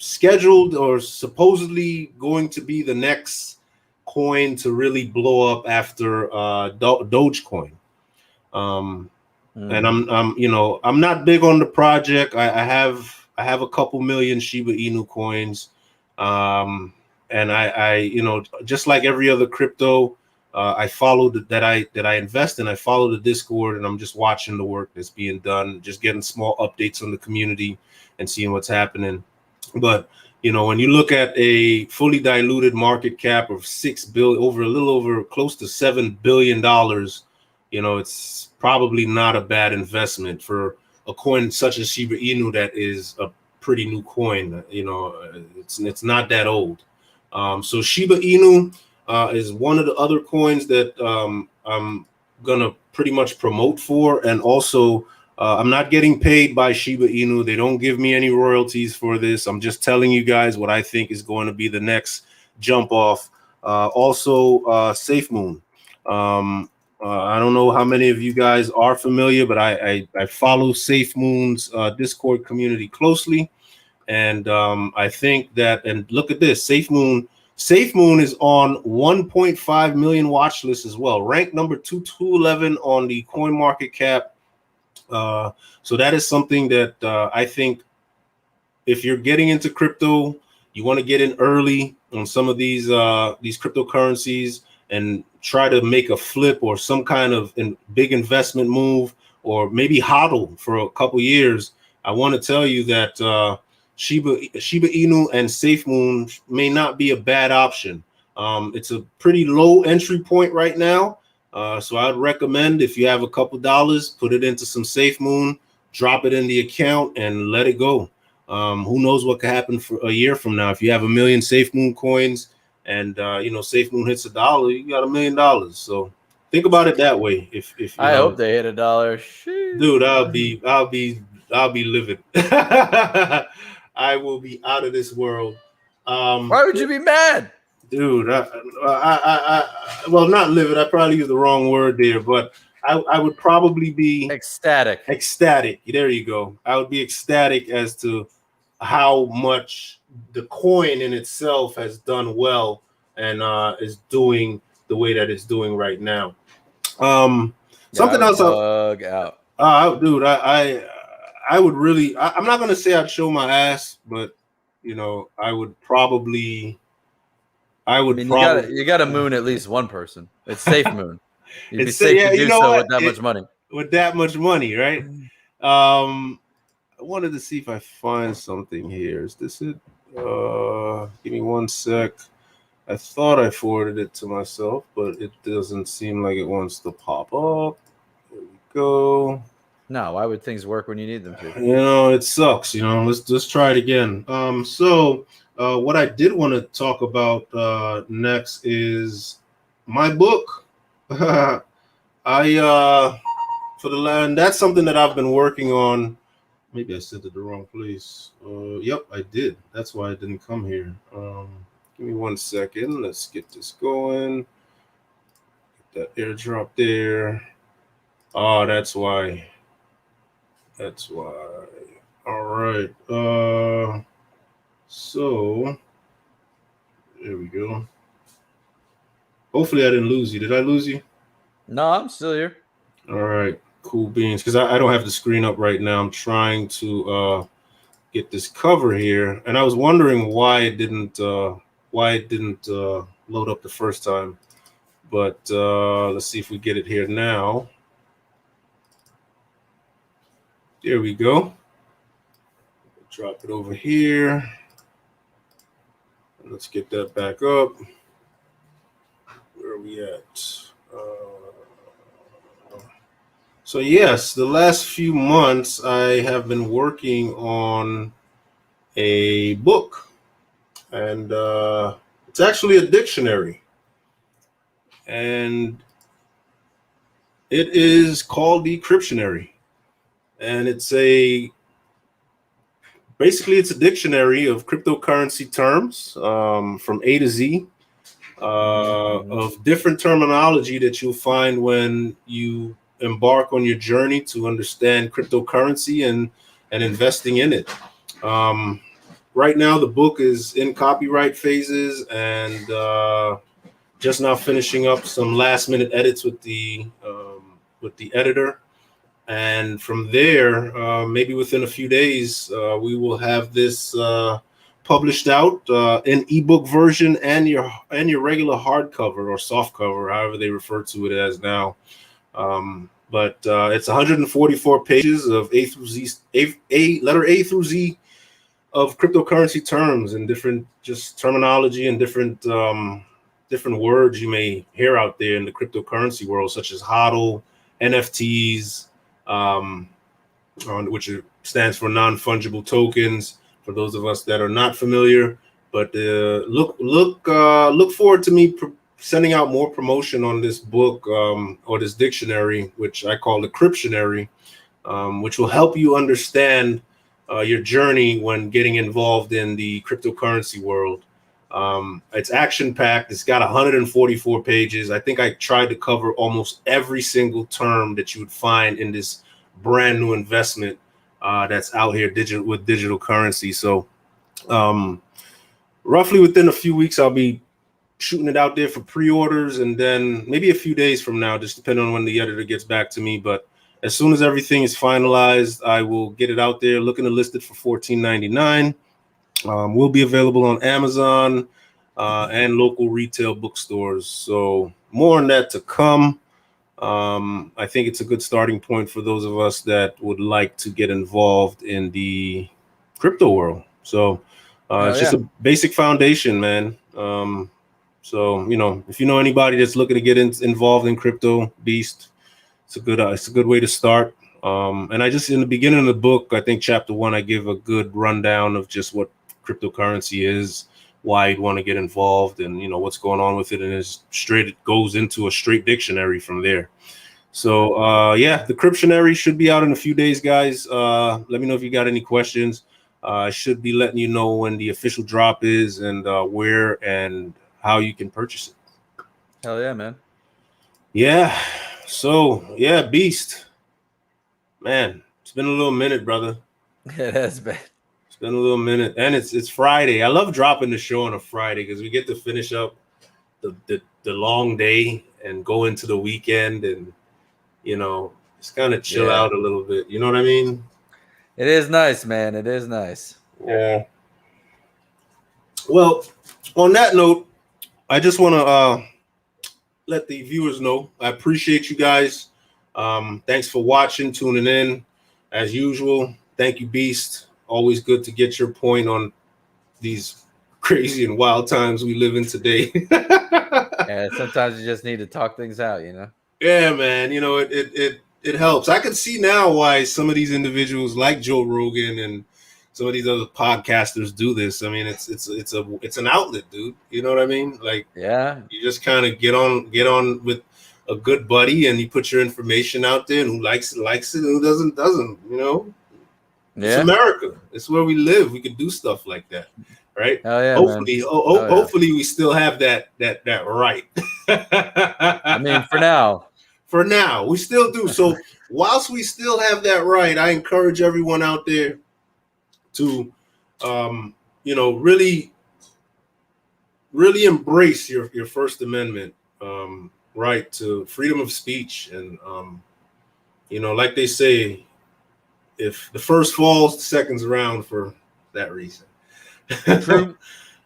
scheduled or supposedly going to be the next coin to really blow up after Dogecoin. And I'm not big on the project. I have a couple million Shiba Inu coins, and I just like every other crypto, I follow that I invest in. I follow the Discord, and I'm just watching the work that's being done, just getting small updates on the community and seeing what's happening. But when you look at a fully diluted market cap of 6 billion, a little over close to $7 billion, it's probably not a bad investment for a coin such as Shiba Inu that is a pretty new coin. It's not that old. So Shiba Inu is one of the other coins that I'm gonna pretty much promote for, and also I'm not getting paid by Shiba Inu. They don't give me any royalties for this. I'm just telling you guys what I think is going to be the next jump off. Also, SafeMoon. I don't know how many of you guys are familiar, but I follow SafeMoon's Discord community closely, and I think that, and look at this, SafeMoon is on 1.5 million watch lists as well, ranked number 211 on the CoinMarketCap. So that is something that I think, if you're getting into crypto, you want to get in early on some of these cryptocurrencies and try to make a flip or some kind of big investment move, or maybe hodl for a couple years. I want to tell you that Shiba Inu and SafeMoon may not be a bad option. It's a pretty low entry point right now. So I'd recommend, if you have a couple dollars, put it into some SafeMoon, drop it in the account, and let it go. Who knows what could happen for a year from now? If you have 1 million SafeMoon coins and SafeMoon hits $1, you got $1 million. So think about it that way. If I hope they hit $1. Dude, I'll be livid. I will be out of this world. Why would you be mad? dude. Well, not livid. I probably used the wrong word there, but I would probably be Ecstatic. ecstatic. There you go. I would be ecstatic as to how much the coin in itself has done well and is doing the way that it's doing right now. Something else. Bug out. Dude, I would really. I'm not gonna say I'd show my ass, but you know, I would probably. You gotta moon at least one person. It's safe moon. You'd be It's safe yeah, to you do know so what? with that much money. With that much money, right? I wanted to see if I find something here. Is this it? Give me one sec. I thought I forwarded it to myself, but it doesn't seem like it wants to pop up. There we go. No, why would things work when you need them to? You know, it sucks. You know, let's try it again. What I did want to talk about next is my book. I for the land. That's something that I've been working on. Maybe I sent it the wrong place. Yep, I did. That's why I didn't come here. Give me one second. Let's get this going. Get that airdrop there. Oh, that's why. That's why. All right. So there we go. Hopefully I didn't lose you. Did I lose you? No, I'm still here. All right. Cool beans. Because I don't have the screen up right now. I'm trying to get this cover here, and I was wondering why it didn't load up the first time. But let's see if we get it here now. There we go. Drop it over here. Let's get that back up. Where are we at? So yes, the last few months I have been working on a book, and it's actually a dictionary, and it is called the Cryptionary, and it's a dictionary of cryptocurrency terms from A to Z. Of different terminology that you'll find when you embark on your journey to understand cryptocurrency and investing in it. Right now, the book is in copyright phases and just now finishing up some last minute edits with the editor. And from there, maybe within a few days, we will have this published out in ebook version and your regular hardcover or soft cover, however they refer to it as now. But it's 144 pages of A through Z, letter A through Z of cryptocurrency terms and different just terminology and different words you may hear out there in the cryptocurrency world, such as HODL, NFTs, which stands for non-fungible tokens. For those of us that are not familiar, but look forward to me sending out more promotion on this book or this dictionary, which I call the Cryptionary, which will help you understand your journey when getting involved in the cryptocurrency world. It's action-packed. It's got 144 pages. I think I tried to cover almost every single term that you would find in this brand new investment that's out here with digital currency. So roughly within a few weeks, I'll be shooting it out there for pre-orders, and then maybe a few days from now, just depending on when the editor gets back to me. But as soon as everything is finalized, I will get it out there. Looking to list it for $14.99. Will be available on Amazon and local retail bookstores. So more on that to come. I think it's a good starting point for those of us that would like to get involved in the crypto world. So it's just a basic foundation, man. So if you know anybody that's looking to get involved in crypto, Beast, it's a good way to start. And I just in the beginning of the book, I think chapter 1, I give a good rundown of just what cryptocurrency is, why you'd want to get involved, and what's going on with it, and it goes into a straight dictionary from there. So the Cryptionary should be out in a few days, guys. Let me know if you got any questions. I should be letting you know when the official drop is and where and how you can purchase it. Hell yeah, man. Yeah. So yeah, Beast. Man, it's been a little minute, brother. It has been. It's been a little minute, and it's Friday. I love dropping the show on a Friday because we get to finish up the long day and go into the weekend, and just kind of chill out a little bit. You know what I mean? It is nice, man. It is nice. Yeah. Well, on that note, I just want to let the viewers know I appreciate you guys. Thanks for watching, tuning in, as usual. Thank you, Beast. Always good to get your point on these crazy and wild times we live in today. Yeah, sometimes you just need to talk things out, you know? Yeah, man. It helps. I can see now why some of these individuals like Joe Rogan and some of these other podcasters do this. I mean, it's an outlet, dude. You know what I mean? Like, yeah, you just kind of get on with a good buddy, and you put your information out there, and who likes it, and who doesn't. It's America. It's where we live. We can do stuff like that, right? Oh yeah, hopefully, man. Hopefully, we still have that right. I mean, for now. For now, we still do. So whilst we still have that right, I encourage everyone out there to, really embrace your First Amendment right to freedom of speech. And, like they say, if the first falls, the second's around for that reason. True.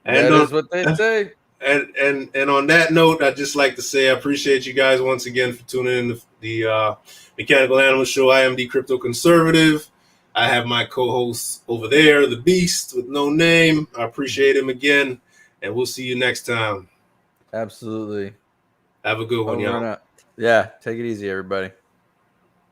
And that is what they say. And on that note, I'd just like to say I appreciate you guys once again for tuning in to the Mechanical Animal Show. I am the Crypto Conservative. I have my co-host over there, the Beast with no name. I appreciate him again, and we'll see you next time. Absolutely. Have a good one, y'all. Yeah, take it easy, everybody.